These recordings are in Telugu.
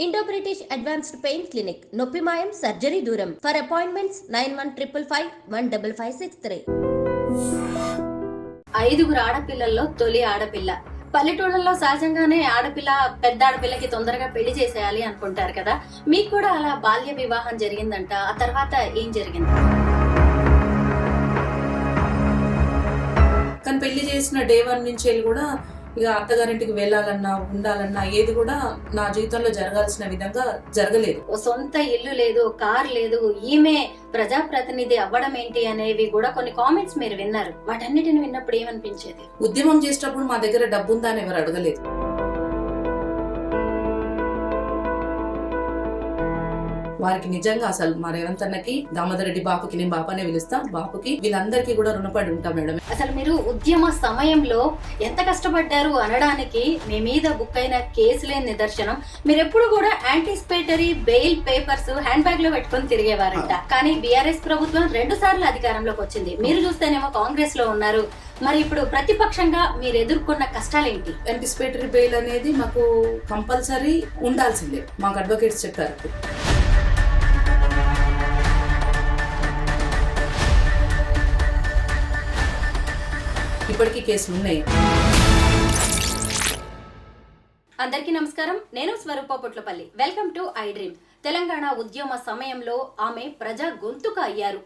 Indo British advanced pain clinic నొప్పి మాయం సర్జరీ దూరం. For appointments 9155515563. 5 ఆడపిల్లల్లో తొలి ఆడపిల్ల. పల్లెటూళ్ళల్లో సహజంగానే ఆడపిల్ల పెద్ద ఆడపిల్లకి తొందరగా పెళ్లి చేసేయాలి అనుకుంటారు కదా. మీకు కూడా అలా బాల్య వివాహం జరిగిందంట. ఆ తర్వాత ఏం జరిగింది? కానీ పెళ్లి చేసిన డే 1 నుంచి వెళ్ళి కూడా ఇక అత్తగారింటికి వెళ్ళాలన్నా ఉండాలన్నా ఏది కూడా నా జీవితంలో జరగాల్సిన విధంగా జరగలేదు. ఓ సొంత ఇల్లు లేదు, కారు లేదు, ఈమె ప్రజాప్రతినిధి అవ్వడం ఏంటి అనేవి కూడా కొన్ని కామెంట్స్ మీరు విన్నారు. వాటన్నిటిని విన్నప్పుడు ఏమనిపించేది? ఉద్యమం చేసేటప్పుడు మా దగ్గర డబ్బు ఉందా అని ఎవరు అడగలేదు. వారికి నిజంగా అసలు మా రేవంత్ అన్నకి, దామోదర్ రెడ్డి బాపుకి, నేను బాపానే పిలుస్తా, బాపుకి వీళ్ళందరికీ కూడా రుణపడి ఉంటాం మేడం. అసలు మీరు ఉద్యమ సమయంలో ఎంత కష్టపడ్డారు అనడానికి మీ మీద బుక్ అయిన కేసులే నిదర్శనం. మీరు ఎప్పుడు కూడా anticipatory bail papers hand bag లో పెట్టుకుని తిరిగేవారంట. కానీ బీఆర్ఎస్ ప్రభుత్వం 2 సార్లు అధికారంలోకి వచ్చింది. మీరు చూస్తేనేమో కాంగ్రెస్ లో ఉన్నారు. మరి ఇప్పుడు ప్రతిపక్షంగా మీరు ఎదుర్కొన్న కష్టాలేంటి? యాంటిసిపేటరీ బెయిల్ అనేది మాకు కంపల్సరీ ఉండాల్సిందే, మాకు అడ్వకేట్స్ చెప్పారు. ఇప్పటికీ కేసులు ఉన్నాయి. అందరికీ నమస్కారం. నేను Swaroopa Potlapalli. Welcome to I dream. Telangana ఉద్యమ సమయంలో ఆమె ప్రజా గొంతుక అయ్యారు.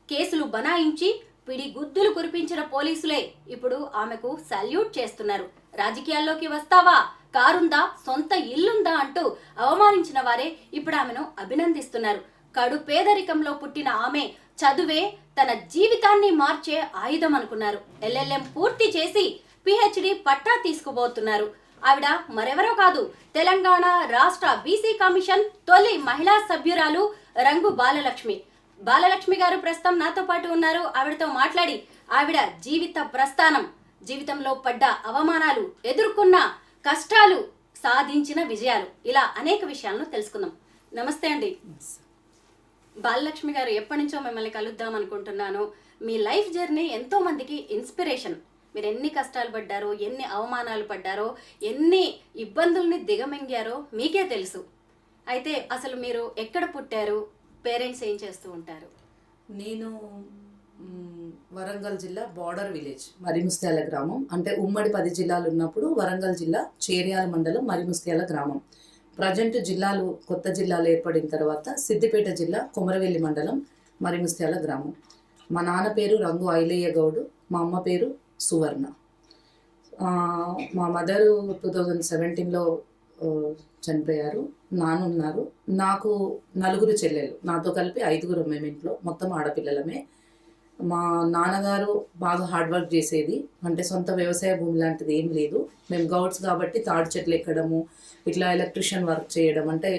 కేసులు బనాయించి పిడి గుద్దులు కురిపించిన పోలీసులే ఇప్పుడు ఆమెకు సల్యూట్ చేస్తున్నారు. రాజకీయాల్లోకి వస్తావా, కారుందా, సొంత ఇల్లుందా అంటూ అవమానించిన వారే ఇప్పుడు ఆమెను అభినందిస్తున్నారు. కడు పేదరికంలో పుట్టిన ఆమె చదువే తన జీవితాన్ని మార్చే ఆయుధం అనుకున్నారు. LLM పూర్తి చేసి PhD పట్టా తీసుకుపోతున్నారు. ఆవిడ మరెవరో కాదు, తెలంగాణ రాష్ట్ర బీసీ కమిషన్ తొలి మహిళా సభ్యురాలు రంగు బాలలక్ష్మి. బాలలక్ష్మి గారు ప్రస్తుతం నాతో పాటు ఉన్నారు. ఆవిడతో మాట్లాడి ఆవిడ జీవిత ప్రస్థానం, జీవితంలో పడ్డ అవమానాలు, ఎదుర్కొన్న కష్టాలు, సాధించిన విజయాలు, ఇలా అనేక విషయాలను తెలుసుకుందాం. నమస్తే అండి బాలలక్ష్మి గారు. ఎప్పటి నుంచో మిమ్మల్ని కలుద్దాం అనుకుంటున్నాను. మీ లైఫ్ జర్నీ ఎంతో మందికి ఇన్స్పిరేషన్. మీరు ఎన్ని కష్టాలు పడ్డారో, ఎన్ని అవమానాలు పడ్డారో, ఎన్ని ఇబ్బందుల్ని దిగమింగారో మీకే తెలుసు. అయితే అసలు మీరు ఎక్కడ పుట్టారు, పేరెంట్స్ ఏం చేస్తూ ఉంటారు? నేను వరంగల్ జిల్లా బార్డర్ విలేజ్ మరిముస్త్యాల గ్రామం. అంటే ఉమ్మడి 10 జిల్లాలు ఉన్నప్పుడు వరంగల్ జిల్లా చేర్యాల మండలం మరిముస్త్యాల గ్రామం. ప్రజెంట్ జిల్లాలు కొత్త జిల్లాలు ఏర్పడిన తర్వాత సిద్దిపేట జిల్లా కొమరవెల్లి మండలం మరిముస్త్యాల గ్రామం. మా నాన్న పేరు రంగు ఐలయ్య గౌడు, మా అమ్మ పేరు సువర్ణ. మా మదరు 2017లో చనిపోయారు. నాన్న ఉన్నారు. నాకు 4 చెల్లెలు, నాతో కలిపి 5 మేము ఇంట్లో, మొత్తం ఆడపిల్లలమే. మా నాన్నగారు బాగా హార్డ్ వర్క్ చేసేది. అంటే సొంత వ్యవసాయ భూమి లాంటిది ఏం లేదు. మేము గౌడ్స్ కాబట్టి తాడు చెట్లు ఎక్కడము, ఇట్లా ఎలక్ట్రిషియన్ వర్క్ చేయడం, అంటే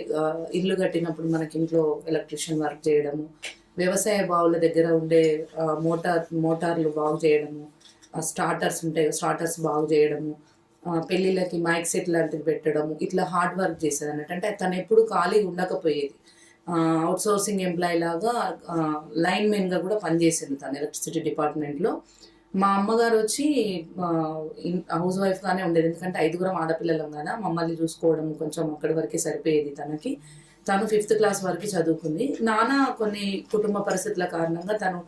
ఇల్లు కట్టినప్పుడు మనకి ఇంట్లో ఎలక్ట్రిషియన్ వర్క్ చేయడము, వ్యవసాయ బావుల దగ్గర ఉండే మోటార్లు బాగు చేయడము, స్టార్టర్స్ ఉంటాయి, స్టార్టర్స్ బాగు చేయడము, పెళ్ళిళ్ళకి మైక్ సెట్ లాంటిది పెట్టడము, ఇట్లా హార్డ్ వర్క్ చేసేది అన్నట్టు. అంటే తను ఎప్పుడు ఖాళీ ఉండకపోయేది. అవుట్ సోర్సింగ్ ఎంప్లాయీ లాగా లైన్ మెన్గా కూడా పనిచేసింది తను ఎలక్ట్రిసిటీ డిపార్ట్మెంట్లో. మా అమ్మగారు వచ్చి హౌస్ వైఫ్గానే ఉండేది. ఎందుకంటే 5 ఆడపిల్లలం కదా, మమ్మల్ని చూసుకోవడం కొంచెం అక్కడి వరకే సరిపోయేది తనకి. తను 5th క్లాస్ వరకు చదువుకుంది. నాన్న కొన్ని కుటుంబ పరిస్థితుల కారణంగా తను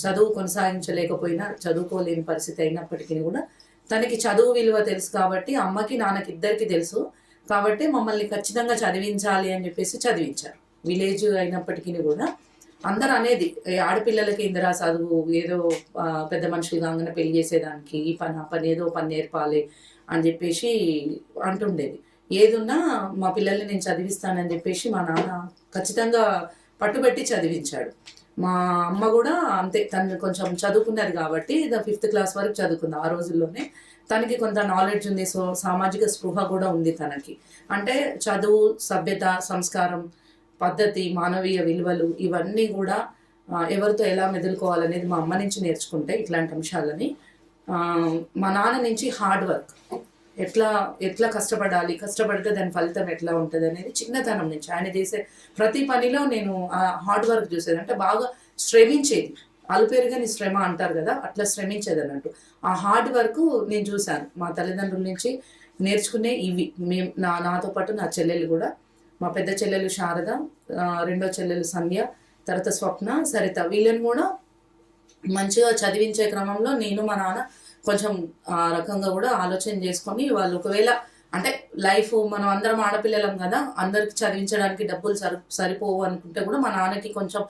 చదువు కొనసాగించలేకపోయినా, చదువుకోలేని పరిస్థితి అయినప్పటికీ కూడా తనకి చదువు విలువ తెలుసు కాబట్టి, అమ్మకి నాన్నకి ఇద్దరికి తెలుసు కాబట్టి మమ్మల్ని ఖచ్చితంగా చదివించాలి అని చెప్పేసి చదివించారు. విలేజ్ అయినప్పటికీ కూడా అందరు అనేది ఆడపిల్లలకి ఇందిరా చదువు, ఏదో పెద్ద మనుషులు కాగానే పెళ్లి చేసేదానికి ఈ పని ఆ పని, ఏదో పని నేర్పాలి అని చెప్పేసి అంటుండేది. ఏదున్నా మా పిల్లల్ని నేను చదివిస్తానని చెప్పేసి మా నాన్న ఖచ్చితంగా పట్టుబట్టి చదివించాడు. మా అమ్మ కూడా అంతే, తను కొంచెం చదువుకున్నది కాబట్టి 5th క్లాస్ వరకు చదువుకుంది. ఆ రోజుల్లోనే తనకి కొంత నాలెడ్జ్ ఉంది. సో సామాజిక స్పృహ కూడా ఉంది తనకి. అంటే చదువు, సభ్యత, సంస్కారం, పద్ధతి, మానవీయ విలువలు, ఇవన్నీ కూడా ఎవరితో ఎలా మెదులుకోవాలనేది మా అమ్మ నుంచి నేర్చుకుంటే ఇట్లాంటి అంశాలని, మా నాన్న నుంచి హార్డ్ వర్క్, ఎట్లా కష్టపడాలి, కష్టపడితే దాని ఫలితం ఎట్లా ఉంటుంది అనేది చిన్నతనం నుంచి ఆయన చేసే ప్రతి పనిలో నేను ఆ హార్డ్ వర్క్ చూసేది. అంటే బాగా శ్రమించేది, అలుపెరుగని శ్రమ అంటారు కదా, అట్లా శ్రమించేది అన్నట్టు. ఆ హార్డ్ వర్క్ నేను చూశాను మా తల్లిదండ్రుల నుంచి నేర్చుకునే. ఇవి నాతో పాటు నా చెల్లెలు కూడా మా పెద్ద చెల్లెలు శారద, రెండో చెల్లెలు సంధ్య, తర్వాత స్వప్న, సరిత. వీళ్ళని కూడా మంచిగా చదివించే క్రమంలో నేను మా నాన్న కొంచెం ఆ రకంగా కూడా ఆలోచన చేసుకొని, వాళ్ళు ఒకవేళ అంటే లైఫ్ మనం అందరం ఆడపిల్లలం కదా, అందరికి చదివించడానికి డబ్బులు సరిపోవు అనుకుంటే కూడా మా నాన్నకి కొంచెం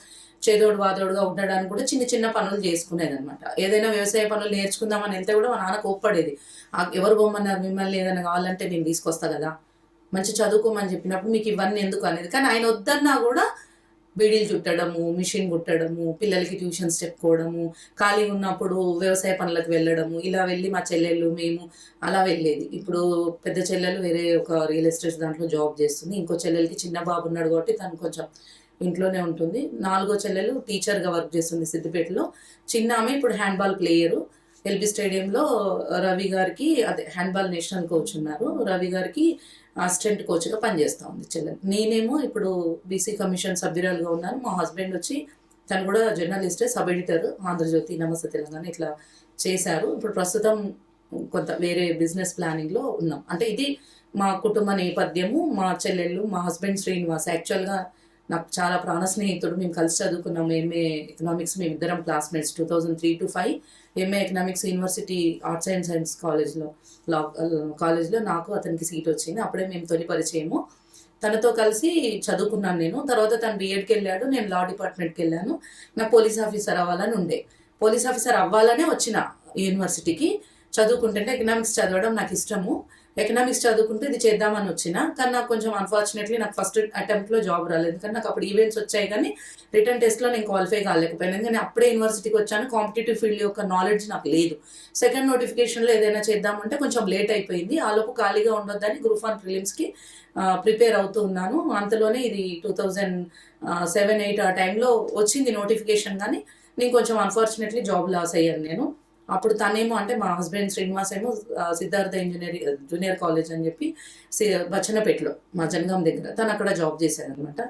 చేదోడు వాదోడుగా ఉండడానికి కూడా చిన్న చిన్న పనులు చేసుకునేది అనమాట. ఏదైనా వ్యవసాయ పనులు నేర్చుకుందామని వెళ్తే కూడా మా నాన్న కోప్పడేది. ఎవరు పోమన్నారు మిమ్మల్ని, ఏదైనా కావాలంటే నేను తీసుకొస్తా కదా, మంచి చదువుకోమని చెప్పినప్పుడు మీకు ఇవన్నీ ఎందుకు అనేది. కానీ ఆయన వద్దన్నా కూడా బీడీలు చుట్టడము, మిషన్ కుట్టడము, పిల్లలకి ట్యూషన్స్ చెప్పుకోవడము, ఖాళీగా ఉన్నప్పుడు వ్యవసాయ పనులకు వెళ్ళడము, ఇలా వెళ్ళి మా చెల్లెళ్ళు మేము అలా వెళ్ళేది. ఇప్పుడు పెద్ద చెల్లెలు వేరే ఒక రియల్ ఎస్టేట్ దాంట్లో జాబ్ చేస్తుంది. ఇంకో చెల్లెలకి చిన్న బాబు ఉన్నాడు కాబట్టి తను కొంచెం ఇంట్లోనే ఉంటుంది. నాలుగో చెల్లెలు టీచర్గా వర్క్ చేస్తుంది సిద్దిపేటలో. చిన్న ఆమె ఇప్పుడు హ్యాండ్బాల్ ప్లేయరు. ఎల్బీ స్టేడియంలో రవి గారికి, అదే హ్యాండ్బాల్ నేషనల్ కోచ్ ఉన్నారు, రవి గారికి అసిస్టెంట్ కోచ్గా పనిచేస్తూ ఉంది చెల్లెలు. నేనేమో ఇప్పుడు బీసీ కమిషన్ సభ్యురాలుగా ఉన్నాను. మా హస్బెండ్ వచ్చి తను కూడా జర్నలిస్టే, సబ్ ఎడిటర్, ఆంధ్రజ్యోతి, నమస్తే తెలంగాణ ఇట్లా చేశారు. ఇప్పుడు ప్రస్తుతం కొంత వేరే బిజినెస్ ప్లానింగ్లో ఉన్నాం. అంటే ఇది మా కుటుంబ నేపథ్యము. మా చెల్లెళ్ళు, మా హస్బెండ్ శ్రీనివాస్ యాక్చువల్గా నాకు చాలా ప్రాణ స్నేహితుడు. మేము కలిసి చదువుకున్నాము ఎంఏ ఎకనామిక్స్. మేము ఇద్దరం classmates 2003 to 5. MA economics university arts and science కాలేజ్లో నాకు అతనికి సీట్ వచ్చింది. అప్పుడే మేము తొలి పరిచయము. తనతో కలిసి చదువుకున్నాను నేను. తర్వాత తను బీఎడ్కి వెళ్ళాడు, నేను లా డిపార్ట్మెంట్కి వెళ్ళాను. నాకు పోలీస్ ఆఫీసర్ అవ్వాలని ఉండే. పోలీస్ ఆఫీసర్ అవ్వాలనే వచ్చిన యూనివర్సిటీకి. చదువుకుంటుంటే ఎకనామిక్స్ చదవడం నాకు ఇష్టము. ఎకనామిక్స్ చదువుకుంటూ ఇది చేద్దామని వచ్చిన. కానీ నాకు కొంచెం అన్ఫార్చునేట్లీ నాకు ఫస్ట్ అటెంప్ట్లో జాబ్ రాలేదు. ఎందుకంటే నాకు అప్పుడు ఈవెంట్స్ వచ్చాయి కానీ రిటర్న్ టెస్ట్లో నేను క్వాలిఫై కాలేకపోయాను. ఎందుకంటే అప్పుడే యూనివర్సిటీకి వచ్చాను, కాంపిటేటివ్ ఫీల్డ్ యొక్క నాలెడ్జ్ నాకు లేదు. సెకండ్ నోటిఫికేషన్లో ఏదైనా చేద్దామంటే కొంచెం లేట్ అయిపోయింది. ఆలోపు ఖాళీగా ఉండొద్దని గ్రూప్ 1 ప్రిలిమ్స్కి ప్రిపేర్ అవుతూ ఉన్నాను. అంతలోనే ఇది 2007-8 ఆ టైంలో వచ్చింది నోటిఫికేషన్. కానీ నేను కొంచెం అన్ఫార్చునేట్లీ జాబ్ లాస్ అయ్యాను నేను. అప్పుడు తనేమో అంటే మా హస్బెండ్ శ్రీనివాస్ ఏమో సిద్ధార్థ జూనియర్ కాలేజ్ అని చెప్పి బచ్చన్నపేటలో మా జనగాం దగ్గర తను అక్కడ జాబ్ చేశారనమాట.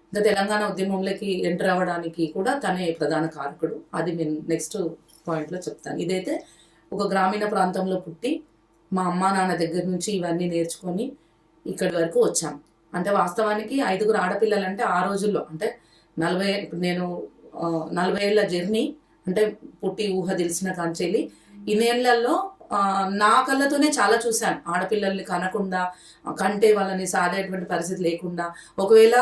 ఇంకా తెలంగాణ ఉద్యమంలోకి ఎంటర్ అవ్వడానికి కూడా తనే ప్రధాన కారకుడు. అది నేను నెక్స్ట్ పాయింట్లో చెప్తాను. ఇదైతే ఒక గ్రామీణ ప్రాంతంలో పుట్టి మా అమ్మా నాన్న దగ్గర నుంచి ఇవన్నీ నేర్చుకొని ఇక్కడి వరకు వచ్చాం. అంటే వాస్తవానికి 5 ఆడపిల్లలు అంటే ఆ రోజుల్లో అంటే 40, ఇప్పుడు నేను 40 ఏళ్ళ జర్నీ, అంటే పుట్టి ఊహ తెలిసిన కాంచెల్లి ఇన్నేళ్లలో నా కళ్ళతోనే చాలా చూశాను. ఆడపిల్లల్ని కనకుండా, కంటే వాళ్ళని సాధేటువంటి పరిస్థితి లేకుండా, ఒకవేళ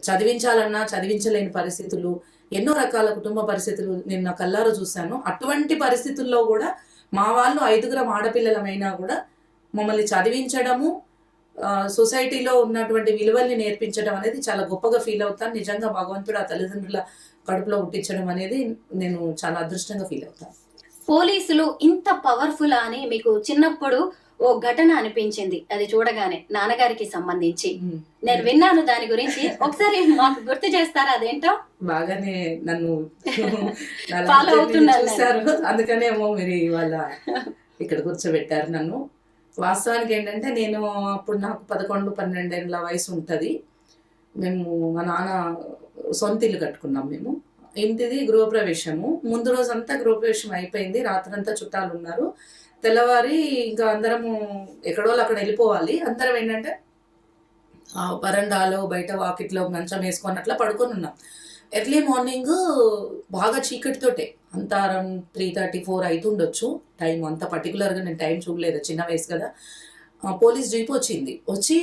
చదివించాలన్నా చదివించలేని పరిస్థితులు, ఎన్నో రకాల కుటుంబ పరిస్థితులు నేను నా కళ్ళారా చూశాను. అటువంటి పరిస్థితుల్లో కూడా మా వాళ్ళు 5 ఆడపిల్లలమైనా కూడా మమ్మల్ని చదివించడము, సొసైటీలో ఉన్నటువంటి విలువల్ని నేర్పించడం అనేది చాలా గొప్పగా ఫీల్ అవుతాను. నిజంగా భగవంతుడు ఆ తల్లిదండ్రుల కడుపులో పుట్టించడం అనేది నేను చాలా అదృష్టంగా ఫీల్ అవుతాను. పోలీసులు ఇంత పవర్ఫుల్ అని మీకు చిన్నప్పుడు ఓ ఘటన అనిపించింది, అది చూడగానే నాన్నగారికి సంబంధించి నేను విన్నాను. దాని గురించి ఒకసారి మాకు గుర్తు చేస్తారా? అదేంటో బాగానే నన్ను ఫాలో అవుతున్నారు, అందుకనేమో మీరు ఇవాళ ఇక్కడ కూర్చోబెట్టారు నన్ను. వాస్తవానికి ఏంటంటే నేను అప్పుడు నాకు 11-12 ఏళ్ళ వయసు ఉంటుంది. మేము మా నాన్న సొంత ఇల్లు కట్టుకున్నాం. మేము ఇంటిది గృహప్రవేశము. ముందు రోజంతా గృహప్రవేశం అయిపోయింది, రాత్రంతా చుట్టాలు ఉన్నారు. తెల్లవారి ఇంకా అందరము ఎక్కడో అక్కడ వెళ్ళిపోవాలి. అందరం ఏంటంటే వరండాలో బయట వాకిట్లో మంచం వేసుకొని అట్లా పడుకొని ఉన్నాం. ఎర్లీ మార్నింగ్ బాగా చీకటితోటే, అంతా 3:30-4 అవుతుండొచ్చు టైం. అంత పర్టికులర్గా నేను టైం చూడలేదు, చిన్న వయసు కదా. పోలీస్ జీప్ వచ్చి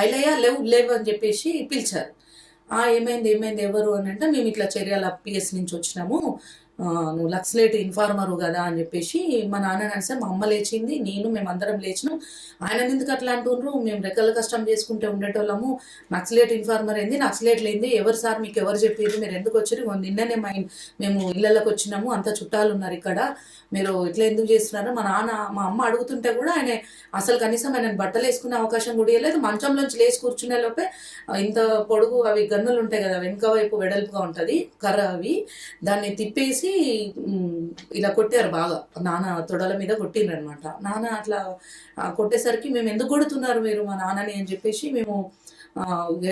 ఐలయ్య లేవు అని చెప్పేసి పిలిచారు. ఏమైంది ఎవరు అని అంటే, మేము ఇట్లా చర్యాల పిఎస్ నుంచి వచ్చినాము, నువ్వు లక్స్లేట్ ఇన్ఫార్మరు కదా అని చెప్పేసి మా నాన్న అంటే మా అమ్మ లేచింది, మేమందరం లేచినాం. ఆయన ఎందుకు అట్లా అంటుండ్రు, మేము రెక్కల కష్టం చేసుకుంటే ఉండేటోళ్ళము, నక్సలేట్ ఇన్ఫార్మర్ ఏంది, నక్సలేట్ లేనిది ఎవరు సార్, మీకు ఎవరు చెప్పారు, మీరు ఎందుకు వచ్చారు, నిన్ననే మేము ఇళ్ళకి వచ్చినాము, అంత చుట్టాలు ఉన్నారు ఇక్కడ, మీరు ఇట్లా ఎందుకు చేస్తున్నారు. మా అమ్మ అడుగుతుంటే కూడా ఆయన అసలు కనీసం ఆయన బట్టలు వేసుకునే అవకాశం కూడా ఇవ్వలేదు. మంచంలోంచి లేచి కూర్చునే లోపే ఇంత పొడుగు అవి గన్నులు ఉంటాయి కదా, వెనుక వైపు వెడల్పుగా ఉంటుంది కర్ర, అవి దాన్ని తిప్పేసి ఇలా కొట్టారు బాగా. నాన్న తొడల మీద కొట్టిండ్రు అనమాట. నాన్న అట్లా కొట్టేసరికి మేము ఎందుకు కొడుతున్నారు మీరు మా నాన్నని అని చెప్పేసి మేము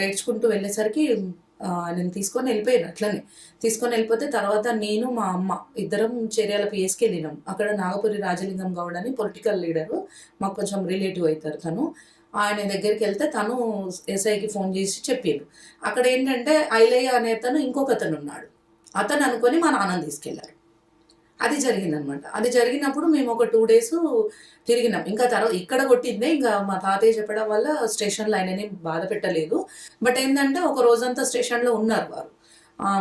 ఏడ్చుకుంటూ వెళ్ళేసరికి నేను తీసుకొని వెళ్ళిపోయాను. అట్లనే తీసుకొని వెళ్ళిపోతే తర్వాత నేను మా అమ్మ ఇద్దరం చర్యాల పిఎస్కి వెళ్ళినాం. అక్కడ నాగపురి రాజలింగం గౌడ్ అని పొలిటికల్ లీడరు, మాకు కొంచెం రిలేటివ్ అవుతారు తను. ఆయన దగ్గరికి వెళ్తే తను ఎస్ఐకి ఫోన్ చేసి చెప్పిండు. అక్కడ ఏంటంటే ఐలయ్య అనే అతను ఇంకొక అతను ఉన్నాడు. అతను అనుకొని మా నాన్నని తీసుకెళ్లారు. అది జరిగిందనమాట. అది జరిగినప్పుడు మేము ఒక 2 days తిరిగినాం. ఇంకా తర్వాత ఇక్కడ కొట్టిందే, ఇంకా మా తాతయ్య చెప్పడం వల్ల స్టేషన్లో ఆయనని బాధ పెట్టలేదు. బట్ ఏంటంటే ఒక రోజంతా స్టేషన్లో ఉన్నారు వారు,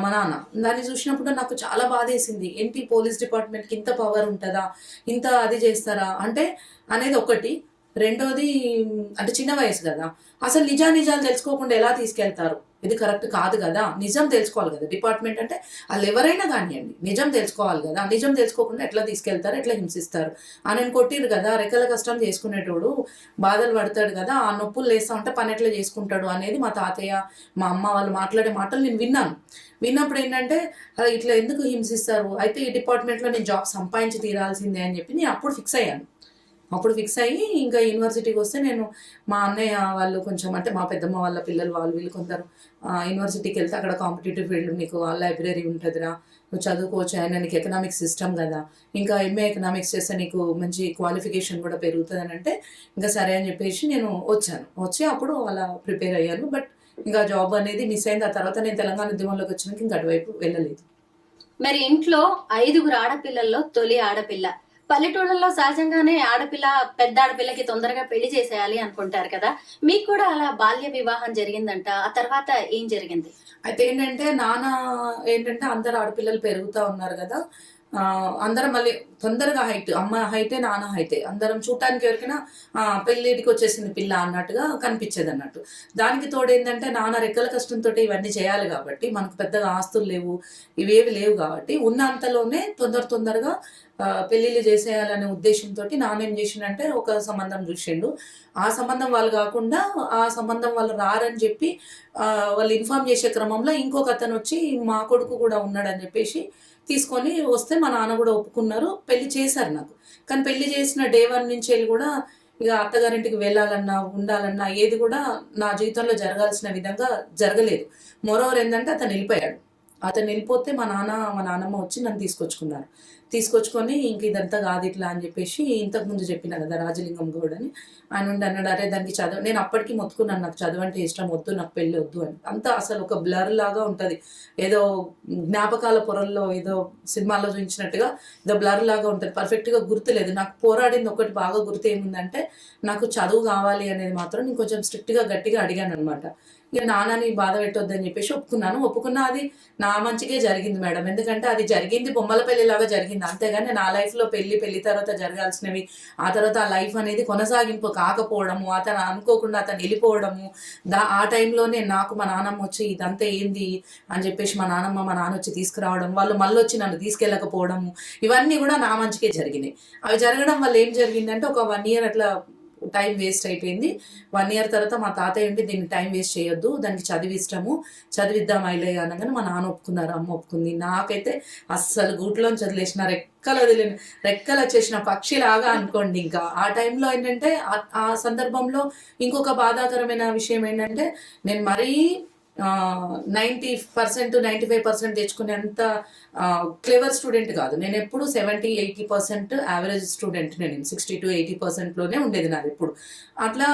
మా నాన్న. దాన్ని చూసినప్పుడు నాకు చాలా బాధేసింది. ఏంటి పోలీస్ డిపార్ట్మెంట్కి ఇంత పవర్ ఉంటుందా, ఇంత అది చేస్తారా అంటే అనేది ఒకటి. రెండోది అంటే చిన్న వయసు కదా, అసలు నిజాలు తెలుసుకోకుండా ఎలా తీసుకెళ్తారు, ఇది కరెక్ట్ కాదు కదా. నిజం తెలుసుకోవాలి కదా, డిపార్ట్మెంట్ అంటే వాళ్ళు ఎవరైనా కానివ్వండి నిజం తెలుసుకోవాలి కదా. నిజం తెలుసుకోకుండా ఎట్లా తీసుకెళ్తారు, ఎట్లా హింసిస్తారు. ఆయన కొట్టిరు కదా, రెక్కల కష్టం చేసుకునేటోడు బాధలు పడతాడు కదా, ఆ నొప్పులు లేస్తా ఉంటే పని ఎట్లా చేసుకుంటాడు అనేది మా తాతయ్య మా అమ్మ వాళ్ళు మాట్లాడే మాటలు నేను విన్నాను. విన్నప్పుడు ఏంటంటే ఇట్లా ఎందుకు హింసిస్తారు, అయితే ఈ డిపార్ట్మెంట్లో నేను జాబ్ సంపాదించి తీరాల్సిందే అని చెప్పి నేను అప్పుడు ఫిక్స్ అయ్యాను. ఫిక్స్ అయ్యి ఇంకా యూనివర్సిటీకి వస్తే నేను మా అన్నయ్య వాళ్ళు కొంచెం అంటే మా పెద్దమ్మ వాళ్ళ పిల్లలు వాళ్ళు వీళ్ళు కొందరు యూనివర్సిటీకి వెళ్తే అక్కడ కాంపిటేటివ్ ఫీల్డ్ నీకు లైబ్రరీ ఉంటుందిరా, నువ్వు చదువుకోవచ్చు, ఆయన నీకు ఎకనామిక్స్ సిస్టమ్ కదా, ఇంకా ఎంఏ ఎకనామిక్స్ చేస్తే నీకు మంచి క్వాలిఫికేషన్ కూడా పెరుగుతుంది అని అంటే ఇంకా సరే అని చెప్పేసి నేను వచ్చి అప్పుడు అలా ప్రిపేర్ అయ్యాను. బట్ ఇంకా జాబ్ అనేది మిస్ అయింది. ఆ తర్వాత నేను తెలంగాణ ఉద్యమంలోకి వచ్చినాక ఇంకా అటువైపు వెళ్ళలేదు. మరి ఇంట్లో 5 ఆడపిల్లల్లో తొలి ఆడపిల్ల. పల్లెటూళ్ళలో సహజంగానే పెద్ద ఆడపిల్లకి తొందరగా పెళ్లి చేసేయాలి అనుకుంటారు కదా, మీకు కూడా అలా బాల్య వివాహం జరిగిందంట. ఆ తర్వాత ఏం జరిగింది? అయితే ఏంటంటే అందరు ఆడపిల్లలు పెరుగుతూ ఉన్నారు కదా, అందరం మళ్ళీ తొందరగా హైట్, అమ్మ హైటే నాన్న హైటే, అందరం చూడటానికి ఎవరికైనా పెళ్ళిడికి వచ్చేసింది పిల్ల అన్నట్టుగా కనిపించేది అన్నట్టు. దానికి తోడు ఏంటంటే నాన్న రెక్కల కష్టంతో ఇవన్నీ చేయాలి కాబట్టి, మనకు పెద్దగా ఆస్తులు లేవు, ఇవేవి లేవు కాబట్టి ఉన్న అంతలోనే తొందరగా పెళ్ళిళ్ళు చేసేయాలనే ఉద్దేశంతో నాన్న ఏం చేసిండంటే ఒక సంబంధం చూసిండు. ఆ సంబంధం వాళ్ళు కాకుండా ఆ సంబంధం వాళ్ళు రారని చెప్పి వాళ్ళు ఇన్ఫార్మ్ చేసే క్రమంలో ఇంకొక అతను వచ్చి మా కొడుకు కూడా ఉన్నాడని చెప్పేసి తీసుకొని వస్తే మా నాన్న కూడా ఒప్పుకున్నారు, పెళ్లి చేశారు నాకు. కానీ పెళ్లి చేసిన డే 1 నుంచి వెళ్ళి కూడా ఇక అత్తగారింటికి వెళ్ళాలన్నా ఉండాలన్నా ఏది కూడా నా జీవితంలో జరగాల్సిన విధంగా జరగలేదు. మోరోవర్ ఏంటంటే అతను వెళ్ళిపోతే మా నాన్నమ్మ వచ్చి నన్ను తీసుకొచ్చుకొని ఇంక ఇదంతా కాదు ఇట్లా అని చెప్పేసి ఇంతకుముందు చెప్పిన కదా రాజలింగం గౌడ్ అని ఆయన ఉండి అన్నాడు, అరే దానికి చదువు, నేను అప్పటికి మొత్తుకున్నాను నాకు చదువు అంటే ఇష్టం వద్దు, నాకు పెళ్ళి వద్దు అని. అంతా అసలు ఒక బ్లర్ లాగా ఉంటుంది, ఏదో జ్ఞాపకాల పొరల్లో ఏదో సినిమాలో చూపించినట్టుగా ఏదో బ్లర్ లాగా ఉంటుంది, పర్ఫెక్ట్గా గుర్తులేదు. నాకు పోరాడింది ఒకటి బాగా గుర్తు ఏముందంటే నాకు చదువు కావాలి అనేది మాత్రం నేను కొంచెం స్ట్రిక్ట్గా గట్టిగా అడిగాను అనమాట. ఇక నాన్నని బాధ పెట్టొద్దని చెప్పేసి ఒప్పుకున్నా. అది నా మంచిగా జరిగింది మేడం, ఎందుకంటే అది జరిగింది బొమ్మల పెళ్లిలాగా జరిగింది, అంతేగాని నా లైఫ్లో పెళ్లి తర్వాత జరగాల్సినవి, ఆ తర్వాత ఆ లైఫ్ అనేది కొనసాగింపు కాకపోవడము, అతను అనుకోకుండా అతను వెళ్ళిపోవడము, ఆ టైంలోనే నాకు మా నాన్నమ్మ వచ్చి ఇదంతా ఏంది అని చెప్పేసి మా నాన్న వచ్చి తీసుకురావడం, వాళ్ళు మళ్ళీ వచ్చి నన్ను తీసుకెళ్ళకపోవడము, ఇవన్నీ కూడా నా మంచిగా జరిగినాయి. అవి జరగడం వల్ల ఏం జరిగిందంటే ఒక 1 year అట్లా టైం వేస్ట్ అయిపోయింది. 1 year తర్వాత మా తాతయ్య ఉండి దీన్ని టైం వేస్ట్ చేయొద్దు, దానికి చదివిద్దాం ఐలయ్య అనగానే మా నాన్న ఒప్పుకున్నారు, అమ్మ ఒప్పుకుంది. నాకైతే అస్సలు గూట్లోని చదిలేసిన రెక్కలు వచ్చేసిన పక్షిలాగా అనుకోండి. ఇంకా ఆ టైంలో ఏంటంటే ఆ సందర్భంలో ఇంకొక బాధాకరమైన విషయం ఏంటంటే నేను మరీ 90% 95% తెచ్చుకునేంత క్లెవర్ స్టూడెంట్ కాదు. నేను ఎప్పుడు 70-80% యావరేజ్ స్టూడెంట్. నేను 60-80%లోనే ఉండేది నాది ఎప్పుడు. అట్లా